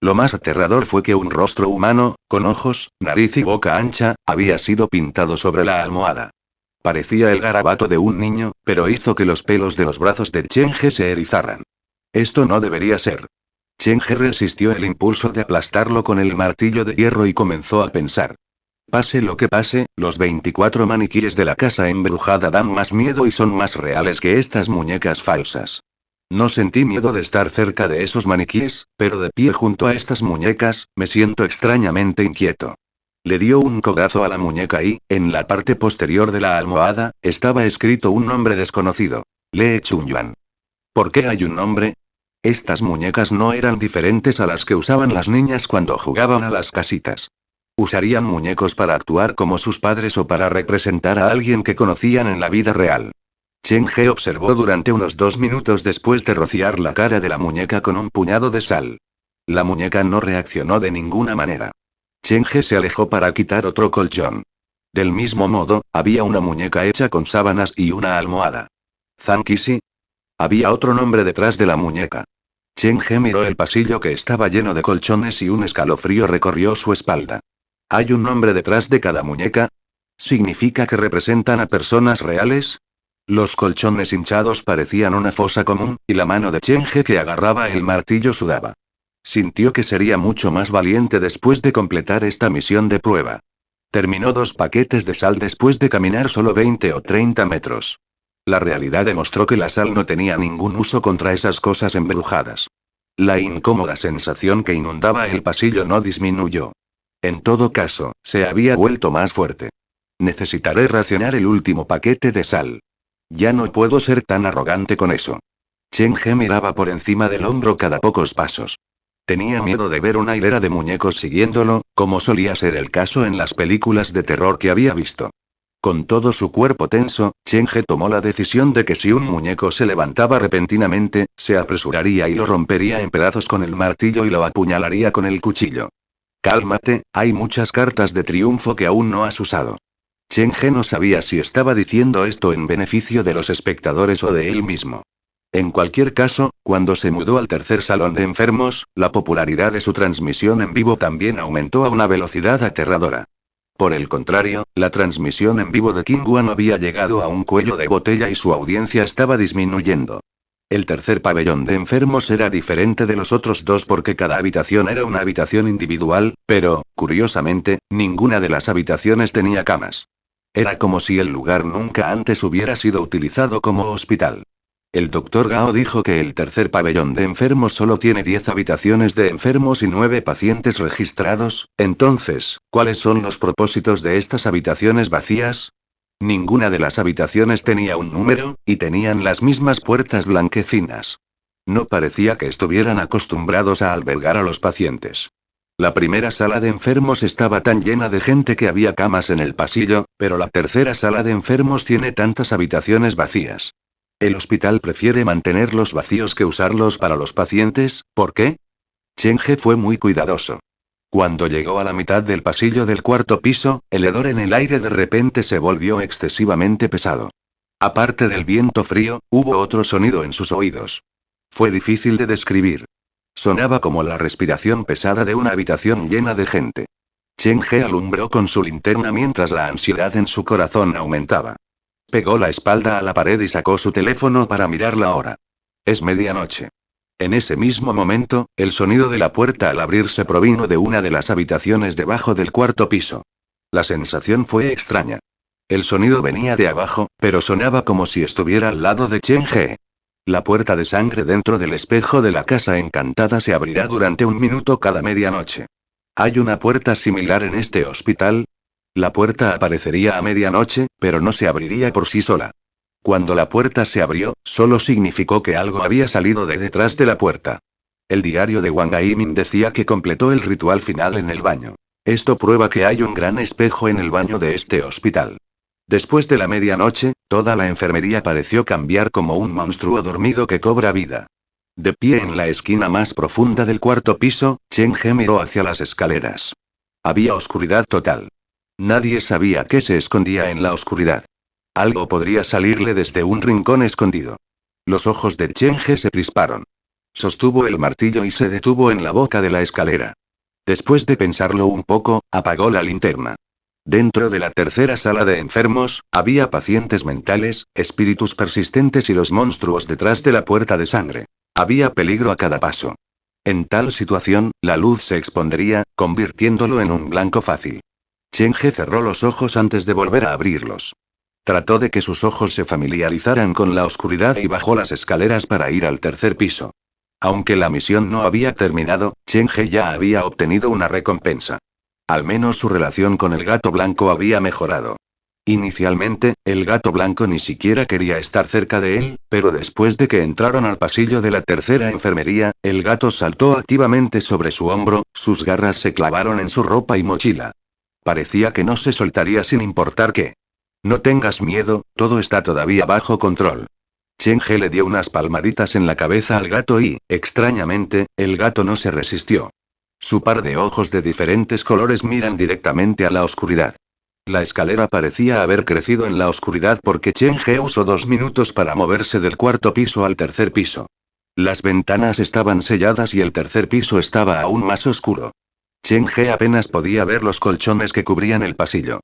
Lo más aterrador fue que un rostro humano, con ojos, nariz y boca ancha, había sido pintado sobre la almohada. Parecía el garabato de un niño, pero hizo que los pelos de los brazos de Cheng-He se erizaran. Esto no debería ser. Cheng-He resistió el impulso de aplastarlo con el martillo de hierro y comenzó a pensar. Pase lo que pase, los 24 maniquíes de la casa embrujada dan más miedo y son más reales que estas muñecas falsas. No sentí miedo de estar cerca de esos maniquíes, pero de pie junto a estas muñecas, me siento extrañamente inquieto. Le dio un codazo a la muñeca y, en la parte posterior de la almohada, estaba escrito un nombre desconocido. Lee Chunyuan. ¿Por qué hay un nombre? Estas muñecas no eran diferentes a las que usaban las niñas cuando jugaban a las casitas. Usarían muñecos para actuar como sus padres o para representar a alguien que conocían en la vida real. Cheng-He observó durante unos 2 minutos después de rociar la cara de la muñeca con un puñado de sal. La muñeca no reaccionó de ninguna manera. Cheng-He se alejó para quitar otro colchón. Del mismo modo, había una muñeca hecha con sábanas y una almohada. ¿Zankisi? Había otro nombre detrás de la muñeca. Cheng-He miró el pasillo que estaba lleno de colchones y un escalofrío recorrió su espalda. ¿Hay un nombre detrás de cada muñeca? ¿Significa que representan a personas reales? Los colchones hinchados parecían una fosa común, y la mano de Cheng-He que agarraba el martillo sudaba. Sintió que sería mucho más valiente después de completar esta misión de prueba. Terminó 2 paquetes de sal después de caminar solo 20 o 30 metros. La realidad demostró que la sal no tenía ningún uso contra esas cosas embrujadas. La incómoda sensación que inundaba el pasillo no disminuyó. En todo caso, se había vuelto más fuerte. Necesitaré racionar el último paquete de sal. Ya no puedo ser tan arrogante con eso. Cheng-He miraba por encima del hombro cada pocos pasos. Tenía miedo de ver una hilera de muñecos siguiéndolo, como solía ser el caso en las películas de terror que había visto. Con todo su cuerpo tenso, Cheng-He tomó la decisión de que si un muñeco se levantaba repentinamente, se apresuraría y lo rompería en pedazos con el martillo y lo apuñalaría con el cuchillo. Cálmate, hay muchas cartas de triunfo que aún no has usado. Cheng-He no sabía si estaba diciendo esto en beneficio de los espectadores o de él mismo. En cualquier caso, cuando se mudó al tercer salón de enfermos, la popularidad de su transmisión en vivo también aumentó a una velocidad aterradora. Por el contrario, la transmisión en vivo de King Wan había llegado a un cuello de botella y su audiencia estaba disminuyendo. El tercer pabellón de enfermos era diferente de los otros dos porque cada habitación era una habitación individual, pero, curiosamente, ninguna de las habitaciones tenía camas. Era como si el lugar nunca antes hubiera sido utilizado como hospital. El doctor Gao dijo que el tercer pabellón de enfermos solo tiene 10 habitaciones de enfermos y 9 pacientes registrados. Entonces, ¿cuáles son los propósitos de estas habitaciones vacías? Ninguna de las habitaciones tenía un número, y tenían las mismas puertas blanquecinas. No parecía que estuvieran acostumbrados a albergar a los pacientes. La primera sala de enfermos estaba tan llena de gente que había camas en el pasillo, pero la tercera sala de enfermos tiene tantas habitaciones vacías. El hospital prefiere mantenerlos vacíos que usarlos para los pacientes, ¿por qué? Chen He fue muy cuidadoso. Cuando llegó a la mitad del pasillo del cuarto piso, el hedor en el aire de repente se volvió excesivamente pesado. Aparte del viento frío, hubo otro sonido en sus oídos. Fue difícil de describir. Sonaba como la respiración pesada de una habitación llena de gente. Chen He alumbró con su linterna mientras la ansiedad en su corazón aumentaba. Pegó la espalda a la pared y sacó su teléfono para mirar la hora. Es medianoche. En ese mismo momento, el sonido de la puerta al abrirse provino de una de las habitaciones debajo del cuarto piso. La sensación fue extraña. El sonido venía de abajo, pero sonaba como si estuviera al lado de Chen He. La puerta de sangre dentro del espejo de la casa encantada se abrirá durante 1 minuto cada medianoche. ¿Hay una puerta similar en este hospital? La puerta aparecería a medianoche, pero no se abriría por sí sola. Cuando la puerta se abrió, solo significó que algo había salido de detrás de la puerta. El diario de Wang Aimin decía que completó el ritual final en el baño. Esto prueba que hay un gran espejo en el baño de este hospital. Después de la medianoche, toda la enfermería pareció cambiar como un monstruo dormido que cobra vida. De pie en la esquina más profunda del cuarto piso, Chen He miró hacia las escaleras. Había oscuridad total. Nadie sabía qué se escondía en la oscuridad. Algo podría salirle desde un rincón escondido. Los ojos de Chen He se crisparon. Sostuvo el martillo y se detuvo en la boca de la escalera. Después de pensarlo un poco, apagó la linterna. Dentro de la tercera sala de enfermos, había pacientes mentales, espíritus persistentes y los monstruos detrás de la puerta de sangre. Había peligro a cada paso. En tal situación, la luz se expondría, convirtiéndolo en un blanco fácil. Chen He cerró los ojos antes de volver a abrirlos. Trató de que sus ojos se familiarizaran con la oscuridad y bajó las escaleras para ir al tercer piso. Aunque la misión no había terminado, Chen He ya había obtenido una recompensa. Al menos su relación con el gato blanco había mejorado. Inicialmente, el gato blanco ni siquiera quería estar cerca de él, pero después de que entraron al pasillo de la tercera enfermería, el gato saltó activamente sobre su hombro, sus garras se clavaron en su ropa y mochila. Parecía que no se soltaría sin importar qué. No tengas miedo, todo está todavía bajo control. Chen He le dio unas palmaditas en la cabeza al gato y, extrañamente, el gato no se resistió. Su par de ojos de diferentes colores miran directamente a la oscuridad. La escalera parecía haber crecido en la oscuridad porque Chen He usó 2 minutos para moverse del cuarto piso al tercer piso. Las ventanas estaban selladas y el tercer piso estaba aún más oscuro. Chen He apenas podía ver los colchones que cubrían el pasillo.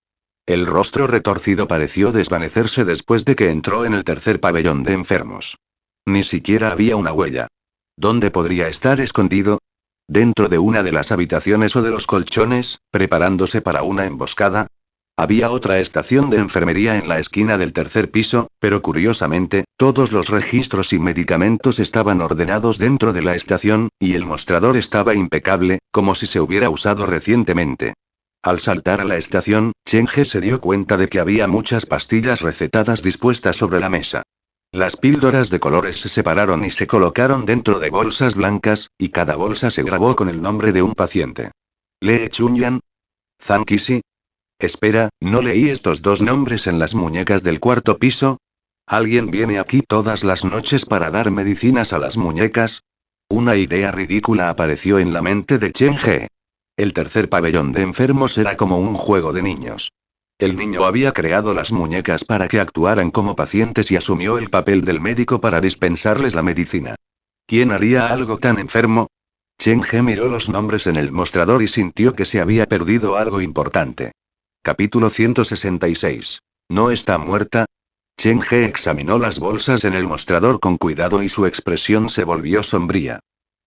El rostro retorcido pareció desvanecerse después de que entró en el tercer pabellón de enfermos. Ni siquiera había una huella. ¿Dónde podría estar escondido? ¿Dentro de una de las habitaciones o de los colchones, preparándose para una emboscada? Había otra estación de enfermería en la esquina del tercer piso, pero curiosamente, todos los registros y medicamentos estaban ordenados dentro de la estación, y el mostrador estaba impecable, como si se hubiera usado recientemente. Al saltar a la estación, Chen He se dio cuenta de que había muchas pastillas recetadas dispuestas sobre la mesa. Las píldoras de colores se separaron y se colocaron dentro de bolsas blancas, y cada bolsa se grabó con el nombre de un paciente. Lee Chunyan. Zhang Qixi. Espera, ¿no leí estos 2 nombres en las muñecas del cuarto piso? ¿Alguien viene aquí todas las noches para dar medicinas a las muñecas? Una idea ridícula apareció en la mente de Chen He. El tercer pabellón de enfermos era como un juego de niños. El niño había creado las muñecas para que actuaran como pacientes y asumió el papel del médico para dispensarles la medicina. ¿Quién haría algo tan enfermo? Chen He miró los nombres en el mostrador y sintió que se había perdido algo importante. Capítulo 166. ¿No está muerta? Chen He examinó las bolsas en el mostrador con cuidado y su expresión se volvió sombría.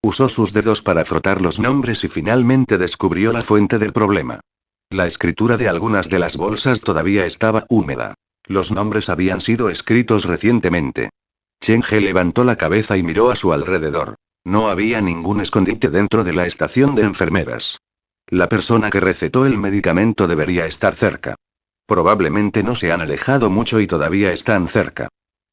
Usó sus dedos para frotar los nombres y finalmente descubrió la fuente del problema. La escritura de algunas de las bolsas todavía estaba húmeda. Los nombres habían sido escritos recientemente. Chen He levantó la cabeza y miró a su alrededor. No había ningún escondite dentro de la estación de enfermeras. La persona que recetó el medicamento debería estar cerca. Probablemente no se han alejado mucho y todavía están cerca.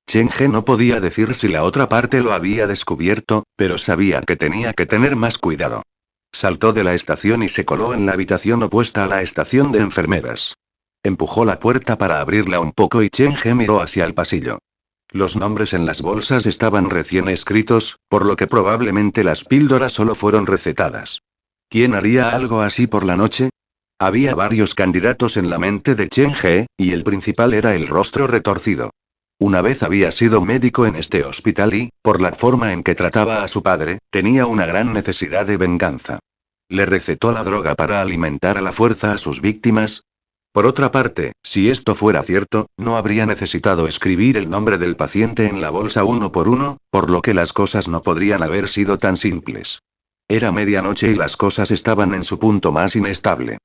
Chen He no podía decir si la otra parte lo había descubierto, pero sabía que tenía que tener más cuidado. Saltó de la estación y se coló en la habitación opuesta a la estación de enfermeras. Empujó la puerta para abrirla un poco y Chen He miró hacia el pasillo. Los nombres en las bolsas estaban recién escritos, por lo que probablemente las píldoras solo fueron recetadas. ¿Quién haría algo así por la noche? Había varios candidatos en la mente de Chen He, y el principal era el rostro retorcido. Una vez había sido médico en este hospital y, por la forma en que trataba a su padre, tenía una gran necesidad de venganza. ¿Le recetó la droga para alimentar a la fuerza a sus víctimas? Por otra parte, si esto fuera cierto, no habría necesitado escribir el nombre del paciente en la bolsa uno por uno, por lo que las cosas no podrían haber sido tan simples. Era medianoche y las cosas estaban en su punto más inestable.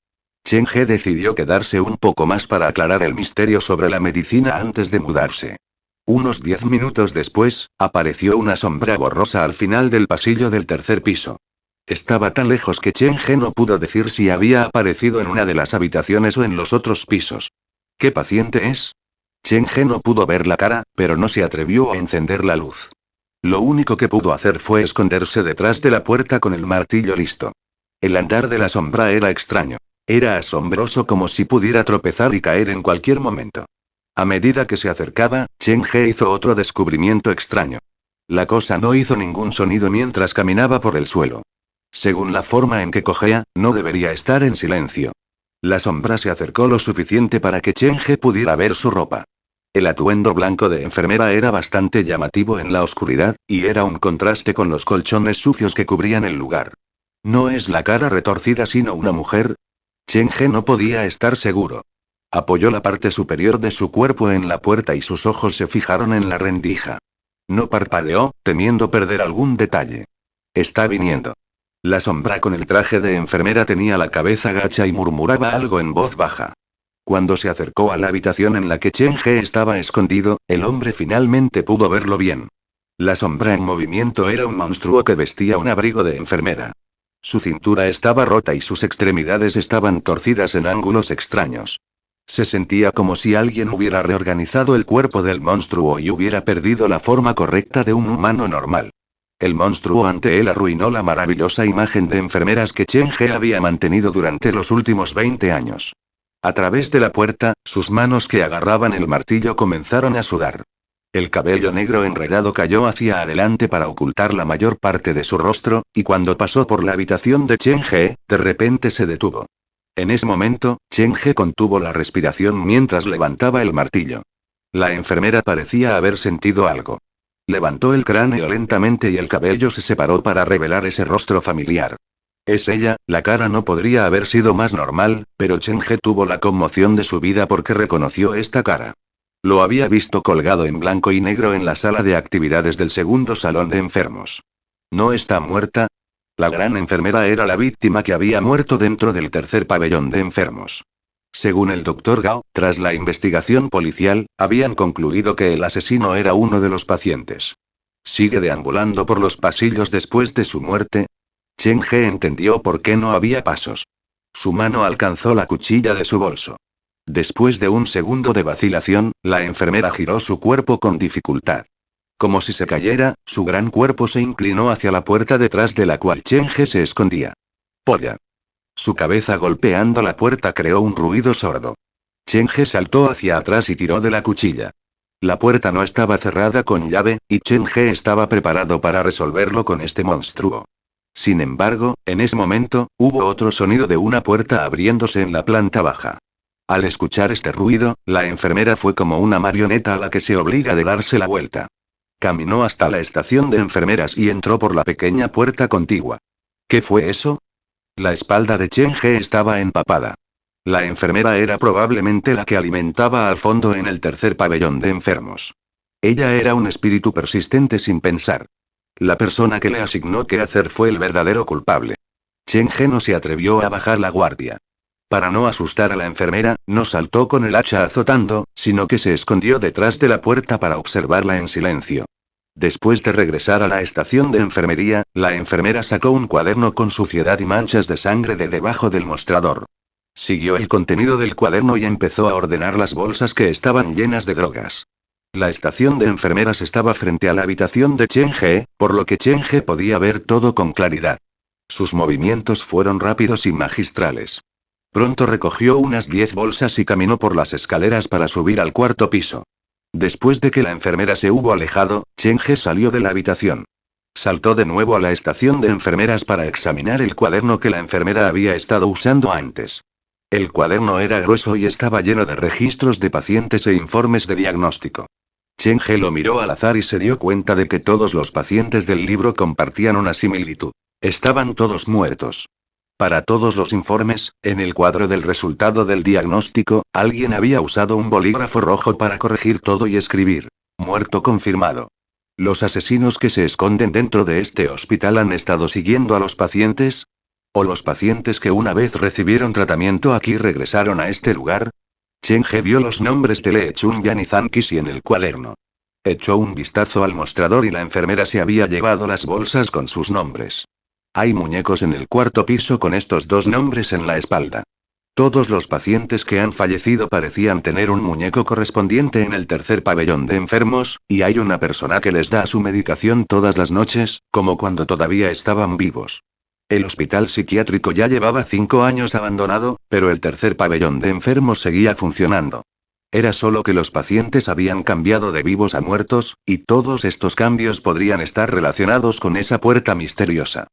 Chen He decidió quedarse un poco más para aclarar el misterio sobre la medicina antes de mudarse. Unos 10 minutos después, apareció una sombra borrosa al final del pasillo del tercer piso. Estaba tan lejos que Chen He no pudo decir si había aparecido en una de las habitaciones o en los otros pisos. ¿Qué paciente es? Chen He no pudo ver la cara, pero no se atrevió a encender la luz. Lo único que pudo hacer fue esconderse detrás de la puerta con el martillo listo. El andar de la sombra era extraño. Era asombroso, como si pudiera tropezar y caer en cualquier momento. A medida que se acercaba, Chen He hizo otro descubrimiento extraño. La cosa no hizo ningún sonido mientras caminaba por el suelo. Según la forma en que cojea, no debería estar en silencio. La sombra se acercó lo suficiente para que Chen He pudiera ver su ropa. El atuendo blanco de enfermera era bastante llamativo en la oscuridad, y era un contraste con los colchones sucios que cubrían el lugar. ¿No es la cara retorcida sino una mujer? Chen He no podía estar seguro. Apoyó la parte superior de su cuerpo en la puerta y sus ojos se fijaron en la rendija. No parpadeó, temiendo perder algún detalle. Está viniendo. La sombra con el traje de enfermera tenía la cabeza gacha y murmuraba algo en voz baja. Cuando se acercó a la habitación en la que Chen He estaba escondido, el hombre finalmente pudo verlo bien. La sombra en movimiento era un monstruo que vestía un abrigo de enfermera. Su cintura estaba rota y sus extremidades estaban torcidas en ángulos extraños. Se sentía como si alguien hubiera reorganizado el cuerpo del monstruo y hubiera perdido la forma correcta de un humano normal. El monstruo ante él arruinó la maravillosa imagen de enfermeras que Chen He había mantenido durante los últimos 20 años. A través de la puerta, sus manos que agarraban el martillo comenzaron a sudar. El cabello negro enredado cayó hacia adelante para ocultar la mayor parte de su rostro, y cuando pasó por la habitación de Chen He, de repente se detuvo. En ese momento, Chen He contuvo la respiración mientras levantaba el martillo. La enfermera parecía haber sentido algo. Levantó el cráneo lentamente y el cabello se separó para revelar ese rostro familiar. Es ella, la cara no podría haber sido más normal, pero Chen He tuvo la conmoción de su vida porque reconoció esta cara. Lo había visto colgado en blanco y negro en la sala de actividades del segundo salón de enfermos. ¿No está muerta? La gran enfermera era la víctima que había muerto dentro del tercer pabellón de enfermos. Según el Dr. Gao, tras la investigación policial, habían concluido que el asesino era uno de los pacientes. ¿Sigue deambulando por los pasillos después de su muerte? Chen He entendió por qué no había pasos. Su mano alcanzó la cuchilla de su bolso. Después de un segundo de vacilación, la enfermera giró su cuerpo con dificultad. Como si se cayera, su gran cuerpo se inclinó hacia la puerta detrás de la cual Chen He se escondía. ¡Polla! Su cabeza golpeando la puerta creó un ruido sordo. Chen He saltó hacia atrás y tiró de la cuchilla. La puerta no estaba cerrada con llave, y Chen He estaba preparado para resolverlo con este monstruo. Sin embargo, en ese momento, hubo otro sonido de una puerta abriéndose en la planta baja. Al escuchar este ruido, la enfermera fue como una marioneta a la que se obliga de darse la vuelta. Caminó hasta la estación de enfermeras y entró por la pequeña puerta contigua. ¿Qué fue eso? La espalda de Chen He estaba empapada. La enfermera era probablemente la que alimentaba al fondo en el tercer pabellón de enfermos. Ella era un espíritu persistente sin pensar. La persona que le asignó qué hacer fue el verdadero culpable. Chen He no se atrevió a bajar la guardia. Para no asustar a la enfermera, no saltó con el hacha azotando, sino que se escondió detrás de la puerta para observarla en silencio. Después de regresar a la estación de enfermería, la enfermera sacó un cuaderno con suciedad y manchas de sangre de debajo del mostrador. Siguió el contenido del cuaderno y empezó a ordenar las bolsas que estaban llenas de drogas. La estación de enfermeras estaba frente a la habitación de Chen He, por lo que Chen He podía ver todo con claridad. Sus movimientos fueron rápidos y magistrales. Pronto recogió unas 10 bolsas y caminó por las escaleras para subir al cuarto piso. Después de que la enfermera se hubo alejado, Chen He salió de la habitación. Saltó de nuevo a la estación de enfermeras para examinar el cuaderno que la enfermera había estado usando antes. El cuaderno era grueso y estaba lleno de registros de pacientes e informes de diagnóstico. Chen He lo miró al azar y se dio cuenta de que todos los pacientes del libro compartían una similitud. Estaban todos muertos. Para todos los informes, en el cuadro del resultado del diagnóstico, alguien había usado un bolígrafo rojo para corregir todo y escribir: muerto confirmado. ¿Los asesinos que se esconden dentro de este hospital han estado siguiendo a los pacientes? ¿O los pacientes que una vez recibieron tratamiento aquí regresaron a este lugar? Chen He vio los nombres de Lee Chun-yan y Zhang Qixi en el cuaderno. Echó un vistazo al mostrador y la enfermera se había llevado las bolsas con sus nombres. Hay muñecos en el cuarto piso con estos dos nombres en la espalda. Todos los pacientes que han fallecido parecían tener un muñeco correspondiente en el tercer pabellón de enfermos, y hay una persona que les da su medicación todas las noches, como cuando todavía estaban vivos. El hospital psiquiátrico ya llevaba 5 años abandonado, pero el tercer pabellón de enfermos seguía funcionando. Era solo que los pacientes habían cambiado de vivos a muertos, y todos estos cambios podrían estar relacionados con esa puerta misteriosa.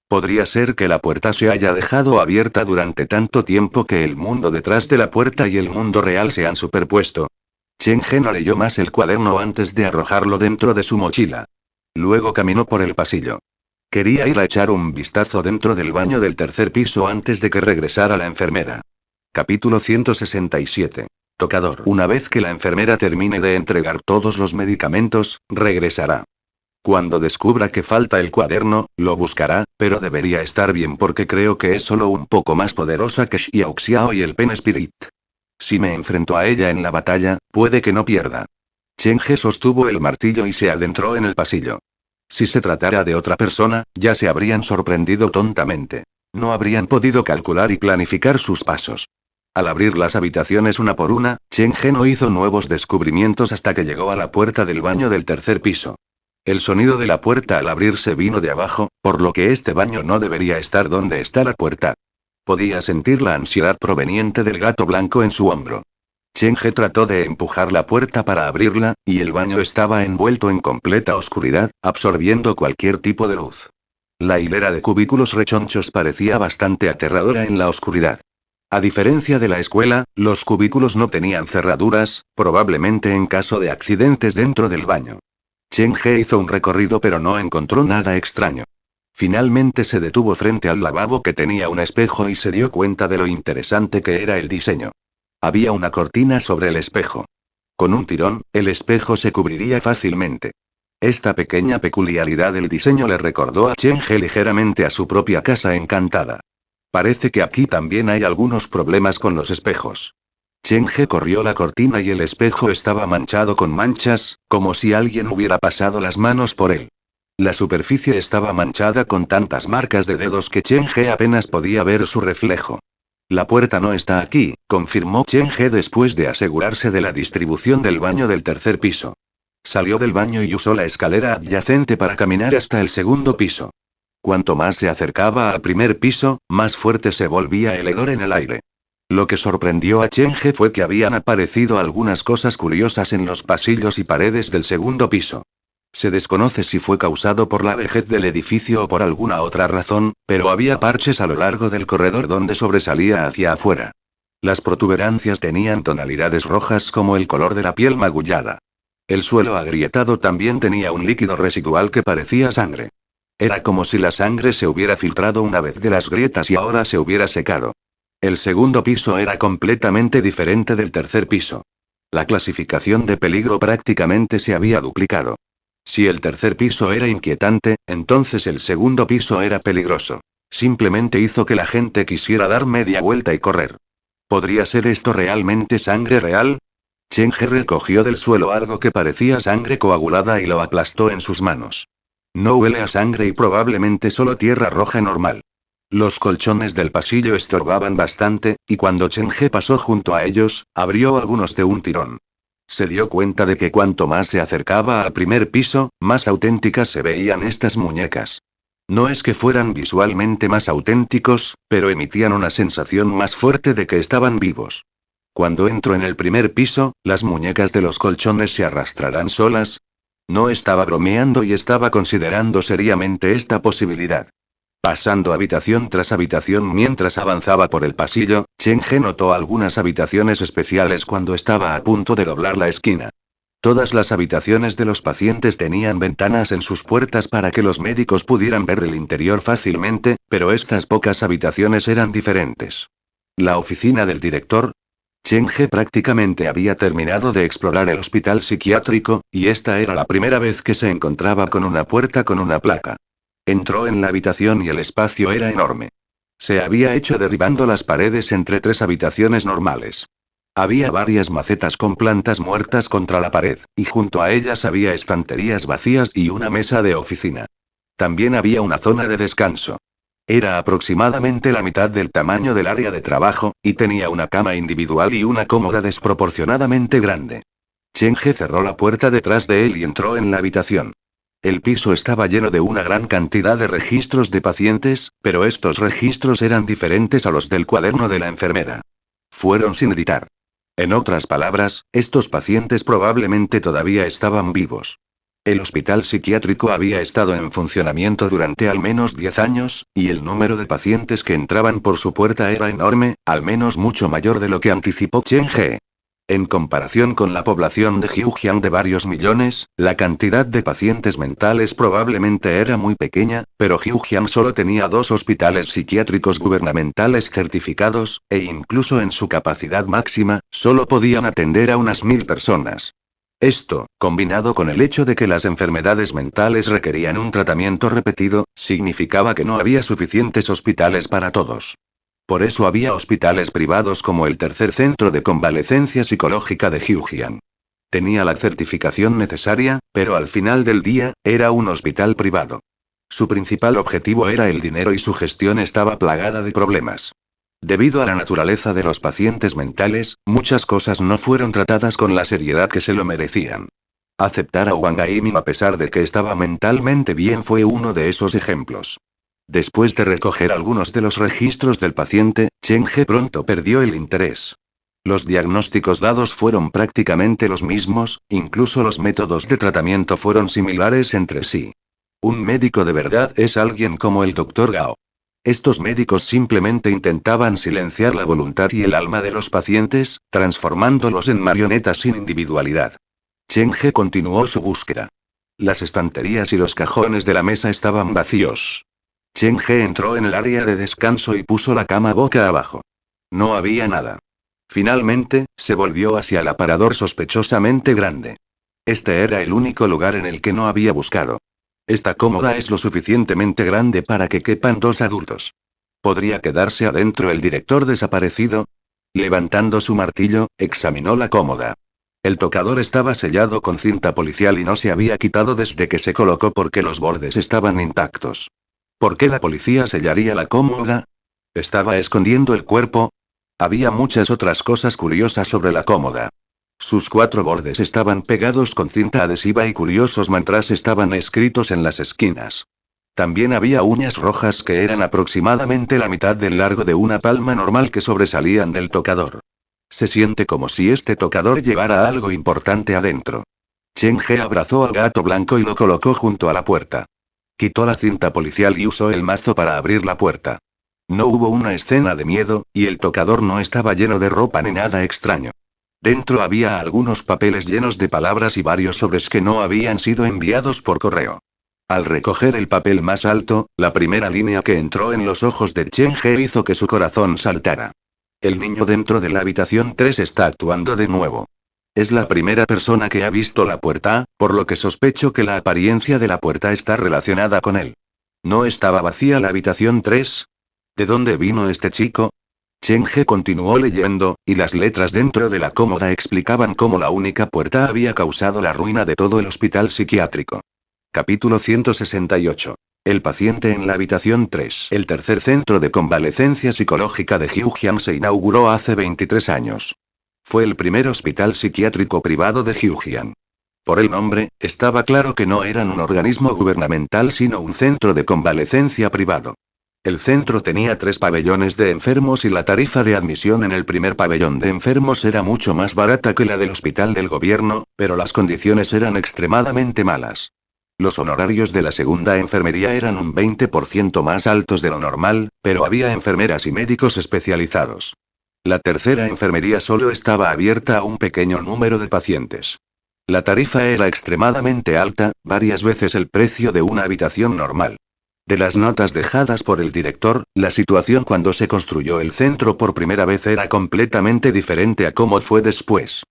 Podría ser que la puerta se haya dejado abierta durante tanto tiempo que el mundo detrás de la puerta y el mundo real se han superpuesto. Chen He no leyó más el cuaderno antes de arrojarlo dentro de su mochila. Luego caminó por el pasillo. Quería ir a echar un vistazo dentro del baño del tercer piso antes de que regresara la enfermera. Capítulo 167. Tocador. Una vez que la enfermera termine de entregar todos los medicamentos, regresará. Cuando descubra que falta el cuaderno, lo buscará, pero debería estar bien porque creo que es solo un poco más poderosa que Xiao Xiao y el Pen Spirit. Si me enfrento a ella en la batalla, puede que no pierda. Chen He sostuvo el martillo y se adentró en el pasillo. Si se tratara de otra persona, ya se habrían sorprendido tontamente. No habrían podido calcular y planificar sus pasos. Al abrir las habitaciones una por una, Chen He no hizo nuevos descubrimientos hasta que llegó a la puerta del baño del tercer piso. El sonido de la puerta al abrirse vino de abajo, por lo que este baño no debería estar donde está la puerta. Podía sentir la ansiedad proveniente del gato blanco en su hombro. Chen He trató de empujar la puerta para abrirla, y el baño estaba envuelto en completa oscuridad, absorbiendo cualquier tipo de luz. La hilera de cubículos rechonchos parecía bastante aterradora en la oscuridad. A diferencia de la escuela, los cubículos no tenían cerraduras, probablemente en caso de accidentes dentro del baño. Chen He hizo un recorrido pero no encontró nada extraño. Finalmente se detuvo frente al lavabo que tenía un espejo y se dio cuenta de lo interesante que era el diseño. Había una cortina sobre el espejo. Con un tirón, el espejo se cubriría fácilmente. Esta pequeña peculiaridad del diseño le recordó a Chen He ligeramente a su propia casa encantada. Parece que aquí también hay algunos problemas con los espejos. Chen He corrió la cortina y el espejo estaba manchado con manchas, como si alguien hubiera pasado las manos por él. La superficie estaba manchada con tantas marcas de dedos que Chen He apenas podía ver su reflejo. La puerta no está aquí, confirmó Chen He después de asegurarse de la distribución del baño del tercer piso. Salió del baño y usó la escalera adyacente para caminar hasta el segundo piso. Cuanto más se acercaba al primer piso, más fuerte se volvía el hedor en el aire. Lo que sorprendió a Chen He fue que habían aparecido algunas cosas curiosas en los pasillos y paredes del segundo piso. Se desconoce si fue causado por la vejez del edificio o por alguna otra razón, pero había parches a lo largo del corredor donde sobresalía hacia afuera. Las protuberancias tenían tonalidades rojas como el color de la piel magullada. El suelo agrietado también tenía un líquido residual que parecía sangre. Era como si la sangre se hubiera filtrado una vez de las grietas y ahora se hubiera secado. El segundo piso era completamente diferente del tercer piso. La clasificación de peligro prácticamente se había duplicado. Si el tercer piso era inquietante, entonces el segundo piso era peligroso. Simplemente hizo que la gente quisiera dar media vuelta y correr. ¿Podría ser esto realmente sangre real? Chen He recogió del suelo algo que parecía sangre coagulada y lo aplastó en sus manos. No huele a sangre y probablemente solo tierra roja normal. Los colchones del pasillo estorbaban bastante, y cuando Chen He pasó junto a ellos, abrió algunos de un tirón. Se dio cuenta de que cuanto más se acercaba al primer piso, más auténticas se veían estas muñecas. No es que fueran visualmente más auténticos, pero emitían una sensación más fuerte de que estaban vivos. Cuando entro en el primer piso, ¿las muñecas de los colchones se arrastrarán solas? No estaba bromeando y estaba considerando seriamente esta posibilidad. Pasando habitación tras habitación mientras avanzaba por el pasillo, Cheng-He notó algunas habitaciones especiales cuando estaba a punto de doblar la esquina. Todas las habitaciones de los pacientes tenían ventanas en sus puertas para que los médicos pudieran ver el interior fácilmente, pero estas pocas habitaciones eran diferentes. La oficina del director. Cheng-He prácticamente había terminado de explorar el hospital psiquiátrico, y esta era la primera vez que se encontraba con una puerta con una placa. Entró en la habitación y el espacio era enorme. Se había hecho derribando las paredes entre 3 habitaciones normales. Había varias macetas con plantas muertas contra la pared, y junto a ellas había estanterías vacías y una mesa de oficina. También había una zona de descanso. Era aproximadamente la mitad del tamaño del área de trabajo, y tenía una cama individual y una cómoda desproporcionadamente grande. Cheng-He cerró la puerta detrás de él y entró en la habitación. El piso estaba lleno de una gran cantidad de registros de pacientes, pero estos registros eran diferentes a los del cuaderno de la enfermera. Fueron sin editar. En otras palabras, estos pacientes probablemente todavía estaban vivos. El hospital psiquiátrico había estado en funcionamiento durante al menos 10 años, y el número de pacientes que entraban por su puerta era enorme, al menos mucho mayor de lo que anticipó Cheng-He. En comparación con la población de Jiujiang de varios millones, la cantidad de pacientes mentales probablemente era muy pequeña, pero Jiujiang solo tenía 2 hospitales psiquiátricos gubernamentales certificados, e incluso en su capacidad máxima, solo podían atender a unas 1000 personas. Esto, combinado con el hecho de que las enfermedades mentales requerían un tratamiento repetido, significaba que no había suficientes hospitales para todos. Por eso había hospitales privados como el tercer centro de convalecencia psicológica de Jiujiang. Tenía la certificación necesaria, pero al final del día, era un hospital privado. Su principal objetivo era el dinero y su gestión estaba plagada de problemas. Debido a la naturaleza de los pacientes mentales, muchas cosas no fueron tratadas con la seriedad que se lo merecían. Aceptar a Wang Aiming a pesar de que estaba mentalmente bien fue uno de esos ejemplos. Después de recoger algunos de los registros del paciente, Cheng-He pronto perdió el interés. Los diagnósticos dados fueron prácticamente los mismos, incluso los métodos de tratamiento fueron similares entre sí. Un médico de verdad es alguien como el Dr. Gao. Estos médicos simplemente intentaban silenciar la voluntad y el alma de los pacientes, transformándolos en marionetas sin individualidad. Cheng-He continuó su búsqueda. Las estanterías y los cajones de la mesa estaban vacíos. Cheng-He entró en el área de descanso y puso la cama boca abajo. No había nada. Finalmente, se volvió hacia el aparador sospechosamente grande. Este era el único lugar en el que no había buscado. Esta cómoda es lo suficientemente grande para que quepan 2 adultos. ¿Podría quedarse adentro el director desaparecido? Levantando su martillo, examinó la cómoda. El tocador estaba sellado con cinta policial y no se había quitado desde que se colocó porque los bordes estaban intactos. ¿Por qué la policía sellaría la cómoda? ¿Estaba escondiendo el cuerpo? Había muchas otras cosas curiosas sobre la cómoda. Sus 4 bordes estaban pegados con cinta adhesiva y curiosos mantras estaban escritos en las esquinas. También había uñas rojas que eran aproximadamente la mitad del largo de una palma normal que sobresalían del tocador. Se siente como si este tocador llevara algo importante adentro. Cheng-He abrazó al gato blanco y lo colocó junto a la puerta. Quitó la cinta policial y usó el mazo para abrir la puerta. No hubo una escena de miedo, y el tocador no estaba lleno de ropa ni nada extraño. Dentro había algunos papeles llenos de palabras y varios sobres que no habían sido enviados por correo. Al recoger el papel más alto, la primera línea que entró en los ojos de Cheng-He hizo que su corazón saltara. El niño dentro de la habitación 3 está actuando de nuevo. Es la primera persona que ha visto la puerta, por lo que sospecho que la apariencia de la puerta está relacionada con él. ¿No estaba vacía la habitación 3? ¿De dónde vino este chico? Cheng-He continuó leyendo, y las letras dentro de la cómoda explicaban cómo la única puerta había causado la ruina de todo el hospital psiquiátrico. Capítulo 168. El paciente en la habitación 3. El tercer centro de convalecencia psicológica de Jiujiang se inauguró hace 23 años. Fue el primer hospital psiquiátrico privado de Jiujiang. Por el nombre, estaba claro que no eran un organismo gubernamental sino un centro de convalecencia privado. El centro tenía 3 pabellones de enfermos y la tarifa de admisión en el primer pabellón de enfermos era mucho más barata que la del hospital del gobierno, pero las condiciones eran extremadamente malas. Los honorarios de la segunda enfermería eran un 20% más altos de lo normal, pero había enfermeras y médicos especializados. La tercera enfermería solo estaba abierta a un pequeño número de pacientes. La tarifa era extremadamente alta, varias veces el precio de una habitación normal. De las notas dejadas por el director, la situación cuando se construyó el centro por primera vez era completamente diferente a cómo fue después.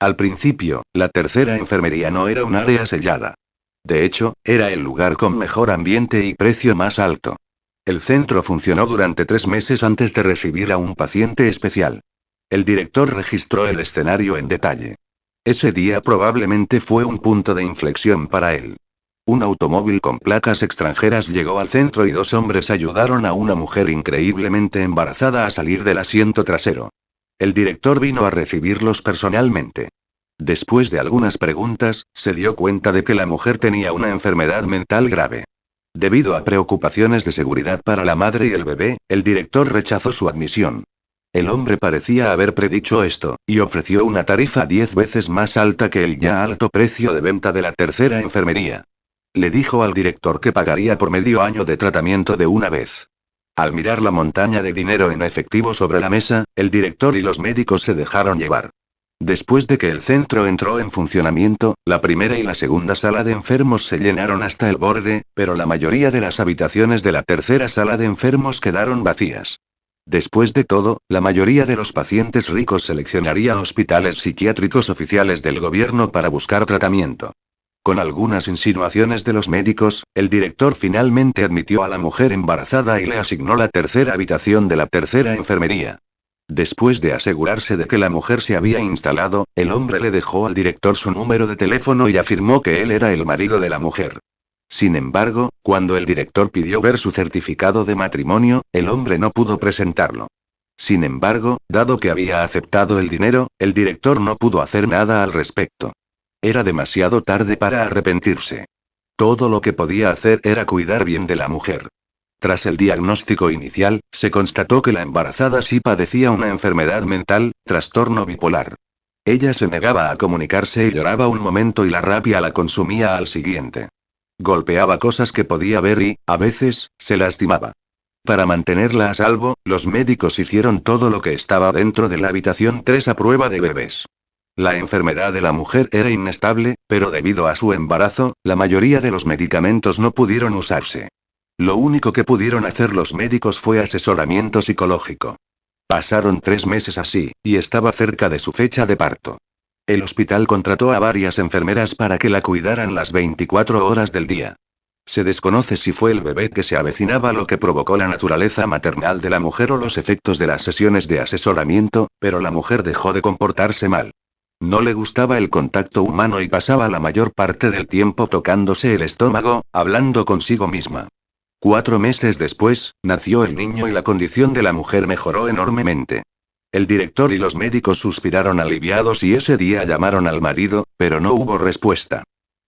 Al principio, la tercera enfermería no era un área sellada. De hecho, era el lugar con mejor ambiente y precio más alto. El centro funcionó durante 3 meses antes de recibir a un paciente especial. El director registró el escenario en detalle. Ese día probablemente fue un punto de inflexión para él. Un automóvil con placas extranjeras llegó al centro y 2 hombres ayudaron a una mujer increíblemente embarazada a salir del asiento trasero. El director vino a recibirlos personalmente. Después de algunas preguntas, se dio cuenta de que la mujer tenía una enfermedad mental grave. Debido a preocupaciones de seguridad para la madre y el bebé, el director rechazó su admisión. El hombre parecía haber predicho esto, y ofreció una tarifa 10 veces más alta que el ya alto precio de venta de la tercera enfermería. Le dijo al director que pagaría por medio año de tratamiento de una vez. Al mirar la montaña de dinero en efectivo sobre la mesa, el director y los médicos se dejaron llevar. Después de que el centro entró en funcionamiento, la primera y la segunda sala de enfermos se llenaron hasta el borde, pero la mayoría de las habitaciones de la tercera sala de enfermos quedaron vacías. Después de todo, la mayoría de los pacientes ricos seleccionarían hospitales psiquiátricos oficiales del gobierno para buscar tratamiento. Con algunas insinuaciones de los médicos, el director finalmente admitió a la mujer embarazada y le asignó la tercera habitación de la tercera enfermería. Después de asegurarse de que la mujer se había instalado, el hombre le dejó al director su número de teléfono y afirmó que él era el marido de la mujer. Sin embargo, cuando el director pidió ver su certificado de matrimonio, el hombre no pudo presentarlo. Sin embargo, dado que había aceptado el dinero, el director no pudo hacer nada al respecto. Era demasiado tarde para arrepentirse. Todo lo que podía hacer era cuidar bien de la mujer. Tras el diagnóstico inicial, se constató que la embarazada sí padecía una enfermedad mental, trastorno bipolar. Ella se negaba a comunicarse y lloraba un momento y la rabia la consumía al siguiente. Golpeaba cosas que podía ver y, a veces, se lastimaba. Para mantenerla a salvo, los médicos hicieron todo lo que estaba dentro de la habitación 3 a prueba de bebés. La enfermedad de la mujer era inestable, pero debido a su embarazo, la mayoría de los medicamentos no pudieron usarse. Lo único que pudieron hacer los médicos fue asesoramiento psicológico. Pasaron 3 meses así, y estaba cerca de su fecha de parto. El hospital contrató a varias enfermeras para que la cuidaran las 24 horas del día. Se desconoce si fue el bebé que se avecinaba lo que provocó la naturaleza maternal de la mujer o los efectos de las sesiones de asesoramiento, pero la mujer dejó de comportarse mal. No le gustaba el contacto humano y pasaba la mayor parte del tiempo tocándose el estómago, hablando consigo misma. 4 meses después, nació el niño y la condición de la mujer mejoró enormemente. El director y los médicos suspiraron aliviados y ese día llamaron al marido, pero no hubo respuesta.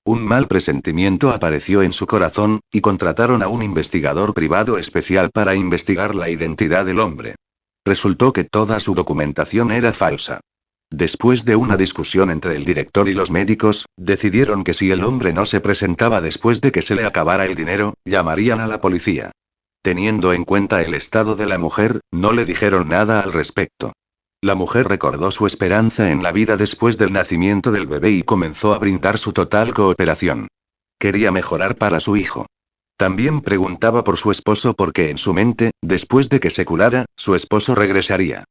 Un mal presentimiento apareció en su corazón, y contrataron a un investigador privado especial para investigar la identidad del hombre. Resultó que toda su documentación era falsa. Después de una discusión entre el director y los médicos, decidieron que si el hombre no se presentaba después de que se le acabara el dinero, llamarían a la policía. Teniendo en cuenta el estado de la mujer, no le dijeron nada al respecto. La mujer recordó su esperanza en la vida después del nacimiento del bebé y comenzó a brindar su total cooperación. Quería mejorar para su hijo. También preguntaba por su esposo porque en su mente, después de que se curara, su esposo regresaría.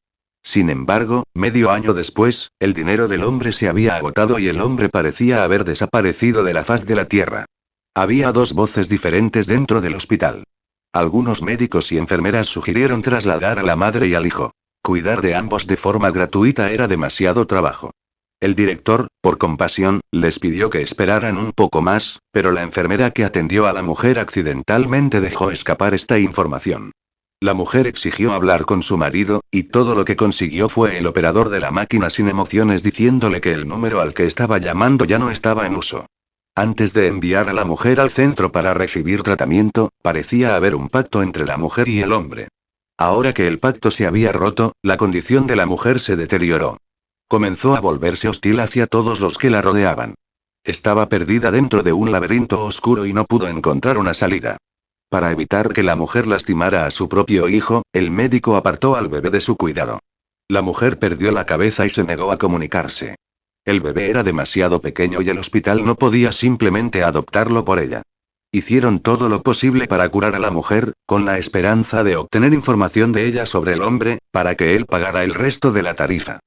Sin embargo, medio año después, el dinero del hombre se había agotado y el hombre parecía haber desaparecido de la faz de la tierra. Había 2 voces diferentes dentro del hospital. Algunos médicos y enfermeras sugirieron trasladar a la madre y al hijo. Cuidar de ambos de forma gratuita era demasiado trabajo. El director, por compasión, les pidió que esperaran un poco más, pero la enfermera que atendió a la mujer accidentalmente dejó escapar esta información. La mujer exigió hablar con su marido, y todo lo que consiguió fue el operador de la máquina sin emociones diciéndole que el número al que estaba llamando ya no estaba en uso. Antes de enviar a la mujer al centro para recibir tratamiento, parecía haber un pacto entre la mujer y el hombre. Ahora que el pacto se había roto, la condición de la mujer se deterioró. Comenzó a volverse hostil hacia todos los que la rodeaban. Estaba perdida dentro de un laberinto oscuro y no pudo encontrar una salida. Para evitar que la mujer lastimara a su propio hijo, el médico apartó al bebé de su cuidado. La mujer perdió la cabeza y se negó a comunicarse. El bebé era demasiado pequeño y el hospital no podía simplemente adoptarlo por ella. Hicieron todo lo posible para curar a la mujer, con la esperanza de obtener información de ella sobre el hombre, para que él pagara el resto de la tarifa.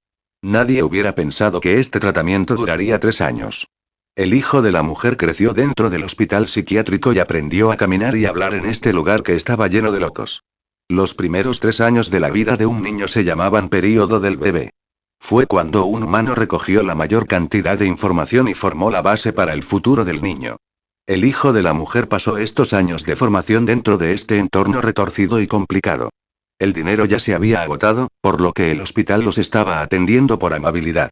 Nadie hubiera pensado que este tratamiento duraría 3 años. El hijo de la mujer creció dentro del hospital psiquiátrico y aprendió a caminar y hablar en este lugar que estaba lleno de locos. Los primeros 3 años de la vida de un niño se llamaban período del bebé. Fue cuando un humano recogió la mayor cantidad de información y formó la base para el futuro del niño. El hijo de la mujer pasó estos años de formación dentro de este entorno retorcido y complicado. El dinero ya se había agotado, por lo que el hospital los estaba atendiendo por amabilidad.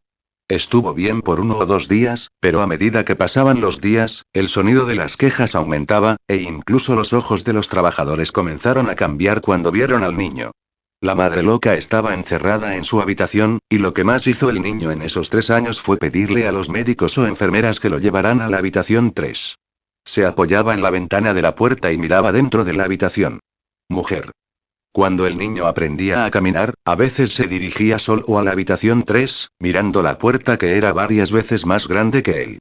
Estuvo bien por 1 o 2 días, pero a medida que pasaban los días, el sonido de las quejas aumentaba, e incluso los ojos de los trabajadores comenzaron a cambiar cuando vieron al niño. La madre loca estaba encerrada en su habitación, y lo que más hizo el niño en esos 3 años fue pedirle a los médicos o enfermeras que lo llevaran a la habitación 3. Se apoyaba en la ventana de la puerta y miraba dentro de la habitación. Mujer. Cuando el niño aprendía a caminar, a veces se dirigía solo a la habitación 3, mirando la puerta que era varias veces más grande que él.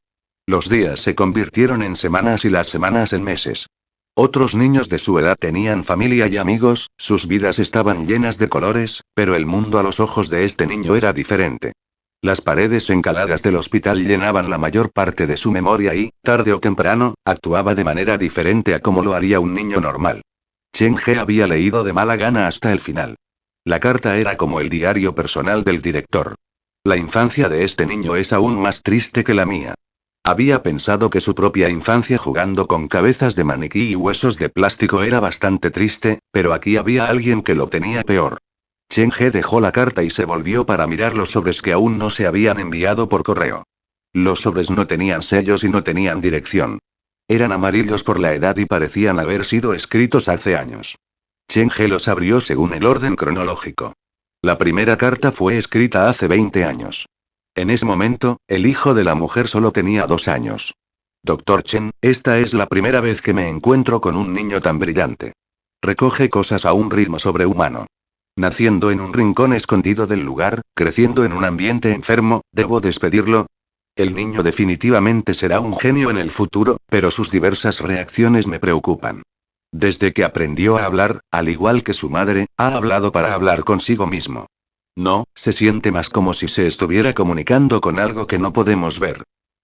Los días se convirtieron en semanas y las semanas en meses. Otros niños de su edad tenían familia y amigos, sus vidas estaban llenas de colores, pero el mundo a los ojos de este niño era diferente. Las paredes encaladas del hospital llenaban la mayor parte de su memoria y, tarde o temprano, actuaba de manera diferente a como lo haría un niño normal. Chen He había leído de mala gana hasta el final. La carta era como el diario personal del director. La infancia de este niño es aún más triste que la mía. Había pensado que su propia infancia jugando con cabezas de maniquí y huesos de plástico era bastante triste, pero aquí había alguien que lo tenía peor. Chen He dejó la carta y se volvió para mirar los sobres que aún no se habían enviado por correo. Los sobres no tenían sellos y no tenían dirección. Eran amarillos por la edad y parecían haber sido escritos hace años. Chen He los abrió según el orden cronológico. La primera carta fue escrita hace 20 años. En ese momento, el hijo de la mujer solo tenía 2 años. Doctor Chen, esta es la primera vez que me encuentro con un niño tan brillante. Recoge cosas a un ritmo sobrehumano. Naciendo en un rincón escondido del lugar, creciendo en un ambiente enfermo, ¿debo despedirlo? El niño definitivamente será un genio en el futuro, pero sus diversas reacciones me preocupan. Desde que aprendió a hablar, al igual que su madre, ha hablado para hablar consigo mismo. No, se siente más como si se estuviera comunicando con algo que no podemos ver.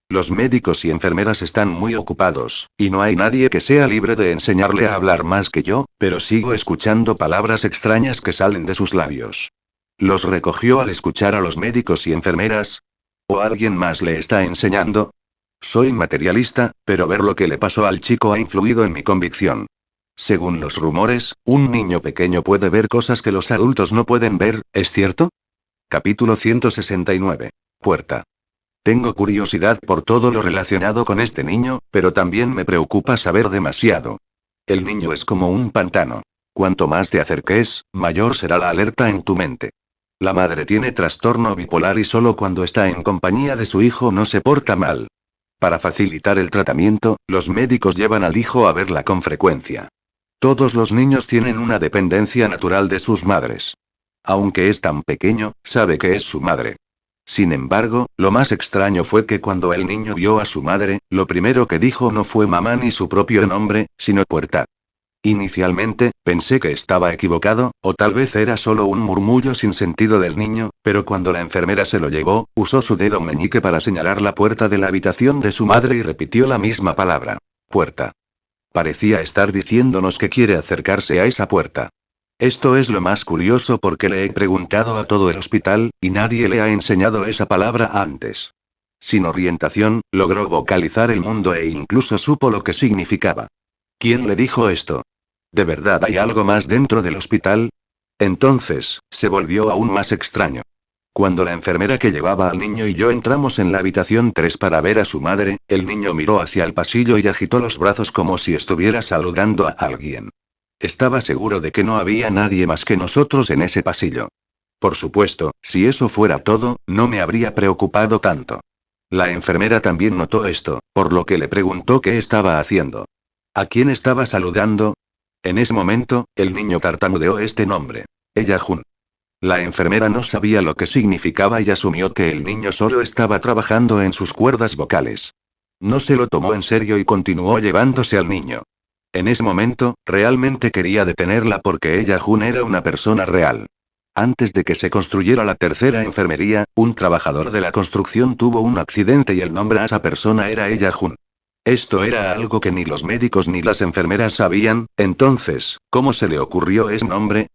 Los médicos y enfermeras están muy ocupados, y no hay nadie que sea libre de enseñarle a hablar más que yo, pero sigo escuchando palabras extrañas que salen de sus labios. ¿Los recogió al escuchar a los médicos y enfermeras? ¿O alguien más le está enseñando? Soy materialista, pero ver lo que le pasó al chico ha influido en mi convicción. Según los rumores, un niño pequeño puede ver cosas que los adultos no pueden ver, ¿es cierto? Capítulo 169. Puerta. Tengo curiosidad por todo lo relacionado con este niño, pero también me preocupa saber demasiado. El niño es como un pantano. Cuanto más te acerques, mayor será la alerta en tu mente. La madre tiene trastorno bipolar y solo cuando está en compañía de su hijo no se porta mal. Para facilitar el tratamiento, los médicos llevan al hijo a verla con frecuencia. Todos los niños tienen una dependencia natural de sus madres. Aunque es tan pequeño, sabe que es su madre. Sin embargo, lo más extraño fue que cuando el niño vio a su madre, lo primero que dijo no fue mamá ni su propio nombre, sino puerta. Inicialmente, pensé que estaba equivocado, o tal vez era solo un murmullo sin sentido del niño, pero cuando la enfermera se lo llevó, usó su dedo meñique para señalar la puerta de la habitación de su madre y repitió la misma palabra. Puerta. Parecía estar diciéndonos que quiere acercarse a esa puerta. Esto es lo más curioso porque le he preguntado a todo el hospital, y nadie le ha enseñado esa palabra antes. Sin orientación, logró vocalizar el mundo e incluso supo lo que significaba. ¿Quién le dijo esto? ¿De verdad hay algo más dentro del hospital? Entonces, se volvió aún más extraño. Cuando la enfermera que llevaba al niño y yo entramos en la habitación 3 para ver a su madre, el niño miró hacia el pasillo y agitó los brazos como si estuviera saludando a alguien. Estaba seguro de que no había nadie más que nosotros en ese pasillo. Por supuesto, si eso fuera todo, no me habría preocupado tanto. La enfermera también notó esto, por lo que le preguntó qué estaba haciendo. ¿A quién estaba saludando? En ese momento, el niño tartamudeó este nombre. Ella Jun. La enfermera no sabía lo que significaba y asumió que el niño solo estaba trabajando en sus cuerdas vocales. No se lo tomó en serio y continuó llevándose al niño. En ese momento, realmente quería detenerla porque ella Jun era una persona real. Antes de que se construyera la tercera enfermería, un trabajador de la construcción tuvo un accidente y el nombre a esa persona era ella Jun. Esto era algo que ni los médicos ni las enfermeras sabían, entonces, ¿cómo se le ocurrió ese nombre?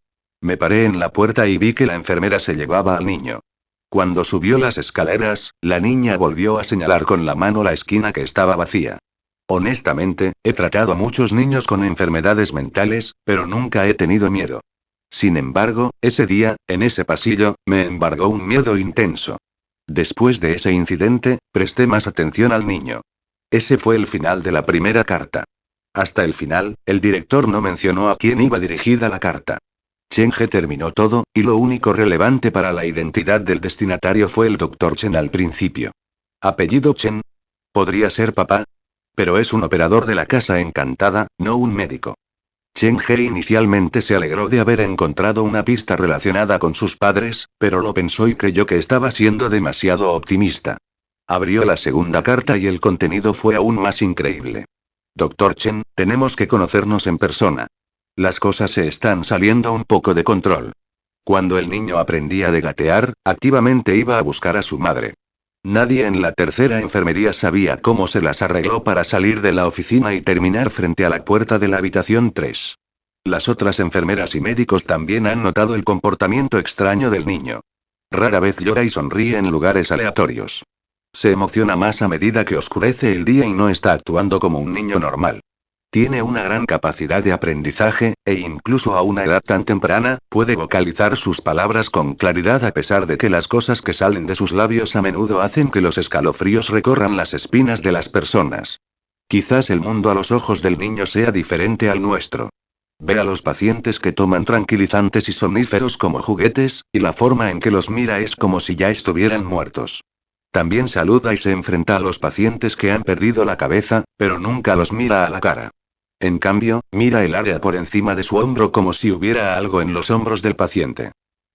Me paré en la puerta y vi que la enfermera se llevaba al niño. Cuando subió las escaleras, la niña volvió a señalar con la mano la esquina que estaba vacía. Honestamente, he tratado a muchos niños con enfermedades mentales, pero nunca he tenido miedo. Sin embargo, ese día, en ese pasillo, me embargó un miedo intenso. Después de ese incidente, presté más atención al niño. Ese fue el final de la primera carta. Hasta el final, el director no mencionó a quién iba dirigida la carta. Cheng terminó todo, y lo único relevante para la identidad del destinatario fue el Dr. Chen al principio. ¿Apellido Chen? ¿Podría ser papá? Pero es un operador de la Casa Encantada, no un médico. Cheng inicialmente se alegró de haber encontrado una pista relacionada con sus padres, pero lo pensó y creyó que estaba siendo demasiado optimista. Abrió la segunda carta y el contenido fue aún más increíble. Dr. Chen, tenemos que conocernos en persona. Las cosas se están saliendo un poco de control. Cuando el niño aprendía de gatear, activamente iba a buscar a su madre. Nadie en la tercera enfermería sabía cómo se las arregló para salir de la oficina y terminar frente a la puerta de la habitación 3. Las otras enfermeras y médicos también han notado el comportamiento extraño del niño. Rara vez llora y sonríe en lugares aleatorios. Se emociona más a medida que oscurece el día y no está actuando como un niño normal. Tiene una gran capacidad de aprendizaje, e incluso a una edad tan temprana, puede vocalizar sus palabras con claridad a pesar de que las cosas que salen de sus labios a menudo hacen que los escalofríos recorran las espinas de las personas. Quizás el mundo a los ojos del niño sea diferente al nuestro. Ve a los pacientes que toman tranquilizantes y somníferos como juguetes, y la forma en que los mira es como si ya estuvieran muertos. También saluda y se enfrenta a los pacientes que han perdido la cabeza, pero nunca los mira a la cara. En cambio, mira el área por encima de su hombro como si hubiera algo en los hombros del paciente.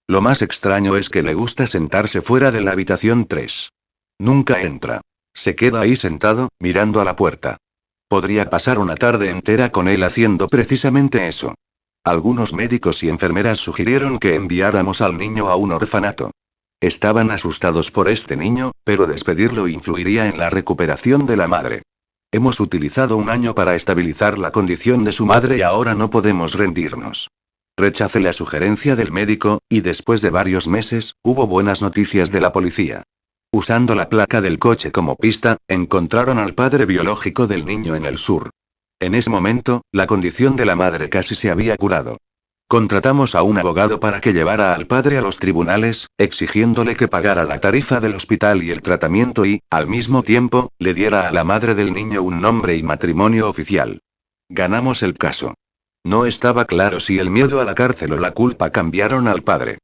Lo más extraño es que le gusta sentarse fuera de la habitación 3. Nunca entra. Se queda ahí sentado, mirando a la puerta. Podría pasar una tarde entera con él haciendo precisamente eso. Algunos médicos y enfermeras sugirieron que enviáramos al niño a un orfanato. Estaban asustados por este niño, pero despedirlo influiría en la recuperación de la madre. Hemos utilizado un año para estabilizar la condición de su madre y ahora no podemos rendirnos. Rechacé la sugerencia del médico, y después de varios meses, hubo buenas noticias de la policía. Usando la placa del coche como pista, encontraron al padre biológico del niño en el sur. En ese momento, la condición de la madre casi se había curado. Contratamos a un abogado para que llevara al padre a los tribunales, exigiéndole que pagara la tarifa del hospital y el tratamiento y, al mismo tiempo, le diera a la madre del niño un nombre y matrimonio oficial. Ganamos el caso. No estaba claro si el miedo a la cárcel o la culpa cambiaron al padre.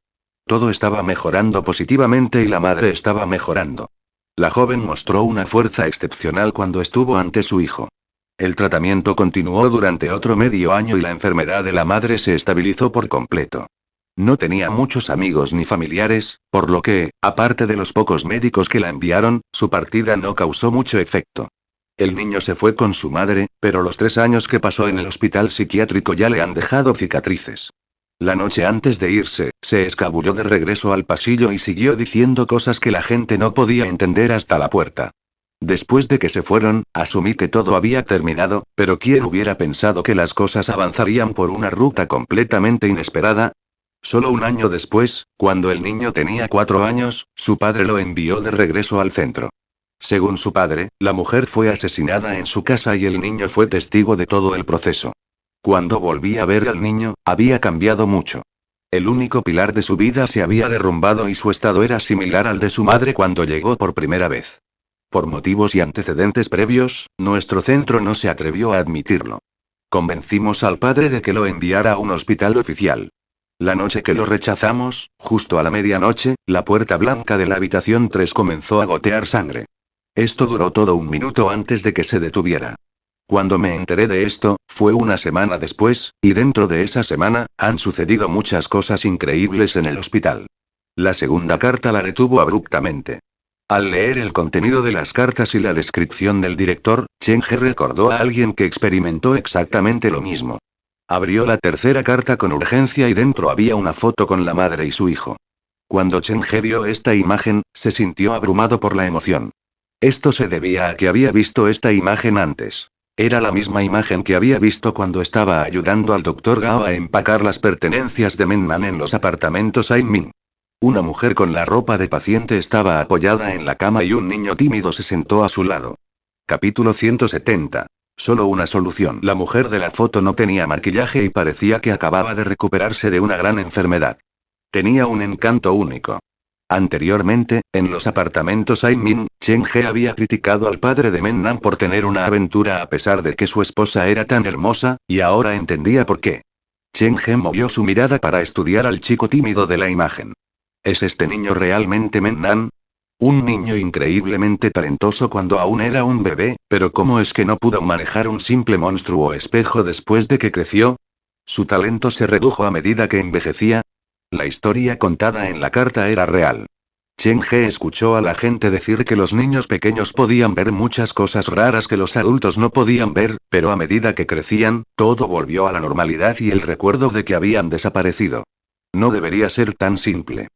Todo estaba mejorando positivamente y la madre estaba mejorando. La joven mostró una fuerza excepcional cuando estuvo ante su hijo. El tratamiento continuó durante otro medio año y la enfermedad de la madre se estabilizó por completo. No tenía muchos amigos ni familiares, por lo que, aparte de los pocos médicos que la enviaron, su partida no causó mucho efecto. El niño se fue con su madre, pero los 3 años que pasó en el hospital psiquiátrico ya le han dejado cicatrices. La noche antes de irse, se escabulló de regreso al pasillo y siguió diciendo cosas que la gente no podía entender hasta la puerta. Después de que se fueron, asumí que todo había terminado, pero ¿quién hubiera pensado que las cosas avanzarían por una ruta completamente inesperada? Solo un año después, cuando el niño tenía 4 años, su padre lo envió de regreso al centro. Según su padre, la mujer fue asesinada en su casa y el niño fue testigo de todo el proceso. Cuando volví a ver al niño, había cambiado mucho. El único pilar de su vida se había derrumbado y su estado era similar al de su madre cuando llegó por primera vez. Por motivos y antecedentes previos, nuestro centro no se atrevió a admitirlo. Convencimos al padre de que lo enviara a un hospital oficial. La noche que lo rechazamos, justo a la medianoche, la puerta blanca de la habitación 3 comenzó a gotear sangre. Esto duró todo un minuto antes de que se detuviera. Cuando me enteré de esto, fue una semana después, y dentro de esa semana, han sucedido muchas cosas increíbles en el hospital. La segunda carta la detuvo abruptamente. Al leer el contenido de las cartas y la descripción del director, Cheng-He recordó a alguien que experimentó exactamente lo mismo. Abrió la tercera carta con urgencia y dentro había una foto con la madre y su hijo. Cuando Cheng-He vio esta imagen, se sintió abrumado por la emoción. Esto se debía a que había visto esta imagen antes. Era la misma imagen que había visto cuando estaba ayudando al Dr. Gao a empacar las pertenencias de Menman en los apartamentos Ainmin. Una mujer con la ropa de paciente estaba apoyada en la cama y un niño tímido se sentó a su lado. Capítulo 170. Solo una solución. La mujer de la foto no tenía maquillaje y parecía que acababa de recuperarse de una gran enfermedad. Tenía un encanto único. Anteriormente, en los apartamentos Ainmin, Cheng-He había criticado al padre de Mennan por tener una aventura a pesar de que su esposa era tan hermosa, y ahora entendía por qué. Cheng-He movió su mirada para estudiar al chico tímido de la imagen. ¿Es este niño realmente Mennan? Un niño increíblemente talentoso cuando aún era un bebé, pero ¿cómo es que no pudo manejar un simple monstruo espejo después de que creció? ¿Su talento se redujo a medida que envejecía? La historia contada en la carta era real. Cheng-He escuchó a la gente decir que los niños pequeños podían ver muchas cosas raras que los adultos no podían ver, pero a medida que crecían, todo volvió a la normalidad y el recuerdo de que habían desaparecido. No debería ser tan simple.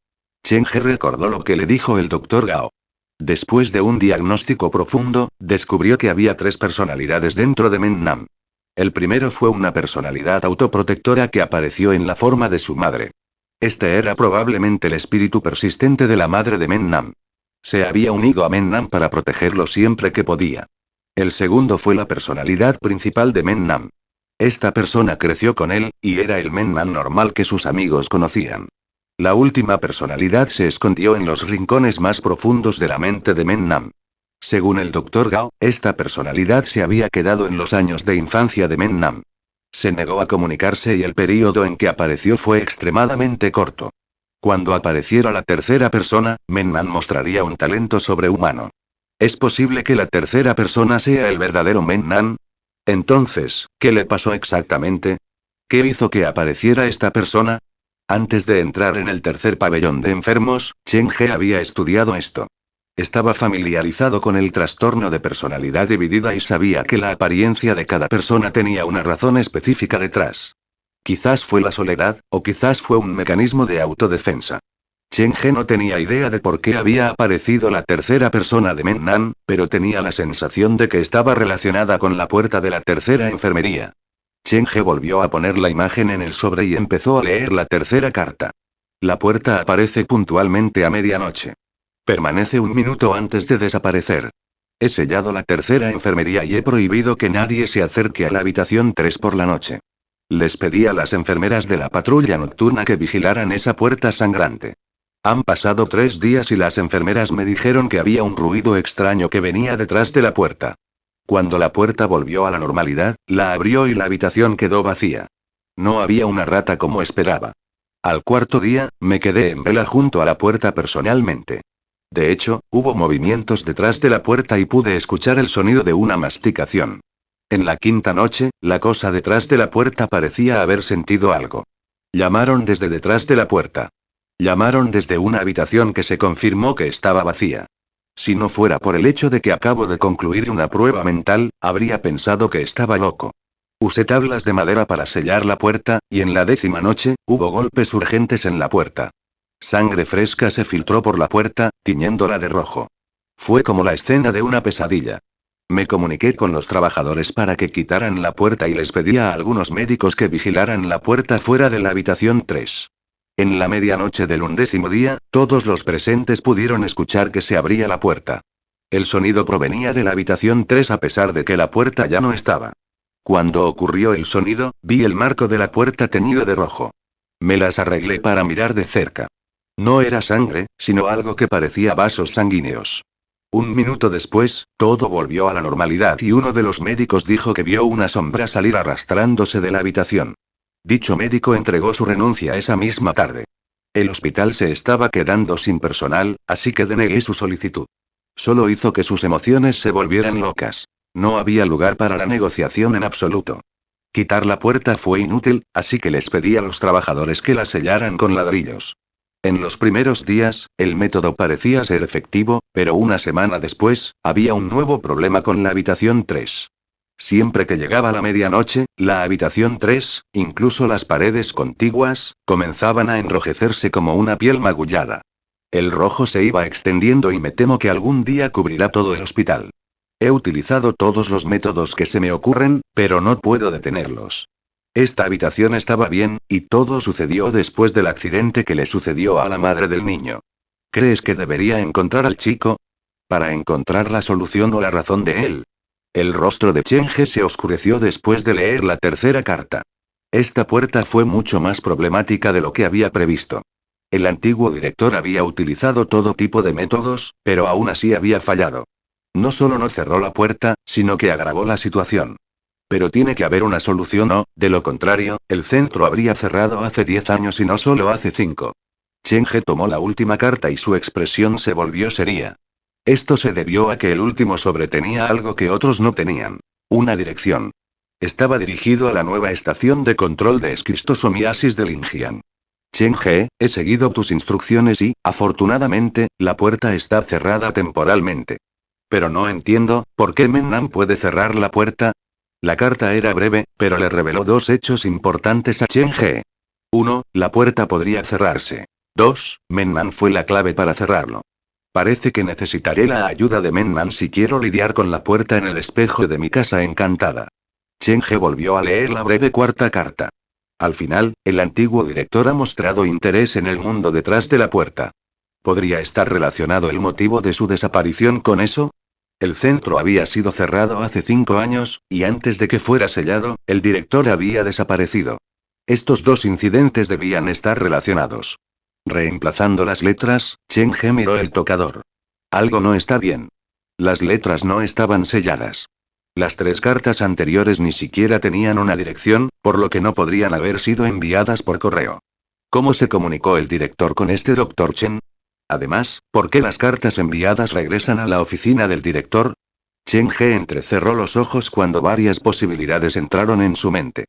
Cheng-He recordó lo que le dijo el Dr. Gao. Después de un diagnóstico profundo, descubrió que había 3 personalidades dentro de Mennan. El primero fue una personalidad autoprotectora que apareció en la forma de su madre. Este era probablemente el espíritu persistente de la madre de Mennan. Se había unido a Mennan para protegerlo siempre que podía. El segundo fue la personalidad principal de Mennan. Esta persona creció con él, y era el Mennan normal que sus amigos conocían. La última personalidad se escondió en los rincones más profundos de la mente de Mennan. Según el Dr. Gao, esta personalidad se había quedado en los años de infancia de Mennan. Se negó a comunicarse y el período en que apareció fue extremadamente corto. Cuando apareciera la tercera persona, Mennan mostraría un talento sobrehumano. ¿Es posible que la tercera persona sea el verdadero Mennan? Entonces, ¿qué le pasó exactamente? ¿Qué hizo que apareciera esta persona? Antes de entrar en el tercer pabellón de enfermos, Cheng-He había estudiado esto. Estaba familiarizado con el trastorno de personalidad dividida y sabía que la apariencia de cada persona tenía una razón específica detrás. Quizás fue la soledad, o quizás fue un mecanismo de autodefensa. Cheng-He no tenía idea de por qué había aparecido la tercera persona de Mennan, pero tenía la sensación de que estaba relacionada con la puerta de la tercera enfermería. Cheng-He volvió a poner la imagen en el sobre y empezó a leer la tercera carta. La puerta aparece puntualmente a medianoche. Permanece un minuto antes de desaparecer. He sellado la tercera enfermería y he prohibido que nadie se acerque a la habitación 3 por la noche. Les pedí a las enfermeras de la patrulla nocturna que vigilaran esa puerta sangrante. Han pasado 3 días y las enfermeras me dijeron que había un ruido extraño que venía detrás de la puerta. Cuando la puerta volvió a la normalidad, la abrió y la habitación quedó vacía. No había una rata como esperaba. Al cuarto día, me quedé en vela junto a la puerta personalmente. De hecho, hubo movimientos detrás de la puerta y pude escuchar el sonido de una masticación. En la quinta noche, la cosa detrás de la puerta parecía haber sentido algo. Llamaron desde detrás de la puerta. Llamaron desde una habitación que se confirmó que estaba vacía. Si no fuera por el hecho de que acabo de concluir una prueba mental, habría pensado que estaba loco. Usé tablas de madera para sellar la puerta, y en la 10ª noche, hubo golpes urgentes en la puerta. Sangre fresca se filtró por la puerta, tiñéndola de rojo. Fue como la escena de una pesadilla. Me comuniqué con los trabajadores para que quitaran la puerta y les pedí a algunos médicos que vigilaran la puerta fuera de la habitación 3. En la medianoche del 11º día, todos los presentes pudieron escuchar que se abría la puerta. El sonido provenía de la habitación 3 a pesar de que la puerta ya no estaba. Cuando ocurrió el sonido, vi el marco de la puerta teñido de rojo. Me las arreglé para mirar de cerca. No era sangre, sino algo que parecía vasos sanguíneos. Un minuto después, todo volvió a la normalidad y uno de los médicos dijo que vio una sombra salir arrastrándose de la habitación. Dicho médico entregó su renuncia esa misma tarde. El hospital se estaba quedando sin personal, así que denegué su solicitud. Solo hizo que sus emociones se volvieran locas. No había lugar para la negociación en absoluto. Quitar la puerta fue inútil, así que les pedí a los trabajadores que la sellaran con ladrillos. En los primeros días, el método parecía ser efectivo, pero una semana después, había un nuevo problema con la habitación 3. Siempre que llegaba la medianoche, la habitación 3, incluso las paredes contiguas, comenzaban a enrojecerse como una piel magullada. El rojo se iba extendiendo y me temo que algún día cubrirá todo el hospital. He utilizado todos los métodos que se me ocurren, pero no puedo detenerlos. Esta habitación estaba bien, y todo sucedió después del accidente que le sucedió a la madre del niño. ¿Crees que debería encontrar al chico? Para encontrar la solución o la razón de él. El rostro de Cheng-He se oscureció después de leer la tercera carta. Esta puerta fue mucho más problemática de lo que había previsto. El antiguo director había utilizado todo tipo de métodos, pero aún así había fallado. No solo no cerró la puerta, sino que agravó la situación. Pero tiene que haber una solución o, de lo contrario, el centro habría cerrado hace 10 años y no solo hace 5. Cheng-He tomó la última carta y su expresión se volvió seria. Esto se debió a que el último sobre tenía algo que otros no tenían. Una dirección. Estaba dirigido a la nueva estación de control de esquistosomiasis de Linjiang. Cheng-He, he seguido tus instrucciones y, afortunadamente, la puerta está cerrada temporalmente. Pero no entiendo, ¿por qué Mennan puede cerrar la puerta? La carta era breve, pero le reveló dos hechos importantes a Cheng-He. 1. La puerta podría cerrarse. 2. Mennan fue la clave para cerrarlo. Parece que necesitaré la ayuda de Mennan si quiero lidiar con la puerta en el espejo de mi casa encantada. Cheng-He volvió a leer la breve cuarta carta. Al final, el antiguo director ha mostrado interés en el mundo detrás de la puerta. ¿Podría estar relacionado el motivo de su desaparición con eso? El centro había sido cerrado hace 5 años, y antes de que fuera sellado, el director había desaparecido. Estos dos incidentes debían estar relacionados. Reemplazando las letras, Cheng-He miró el tocador. Algo no está bien. Las letras no estaban selladas. Las 3 cartas anteriores ni siquiera tenían una dirección, por lo que no podrían haber sido enviadas por correo. ¿Cómo se comunicó el director con este Dr. Chen? Además, ¿por qué las cartas enviadas regresan a la oficina del director? Cheng-He entrecerró los ojos cuando varias posibilidades entraron en su mente.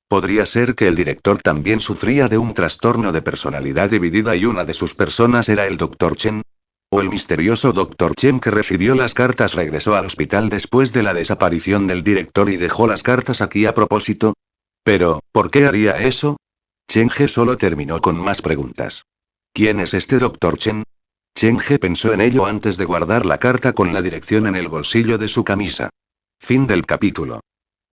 Podría ser que el director también sufría de un trastorno de personalidad dividida y una de sus personas era el Dr. Chen. O el misterioso Dr. Chen que recibió las cartas regresó al hospital después de la desaparición del director y dejó las cartas aquí a propósito. Pero, ¿por qué haría eso? Cheng-He solo terminó con más preguntas. ¿Quién es este Dr. Chen? Cheng-He pensó en ello antes de guardar la carta con la dirección en el bolsillo de su camisa. Fin del capítulo.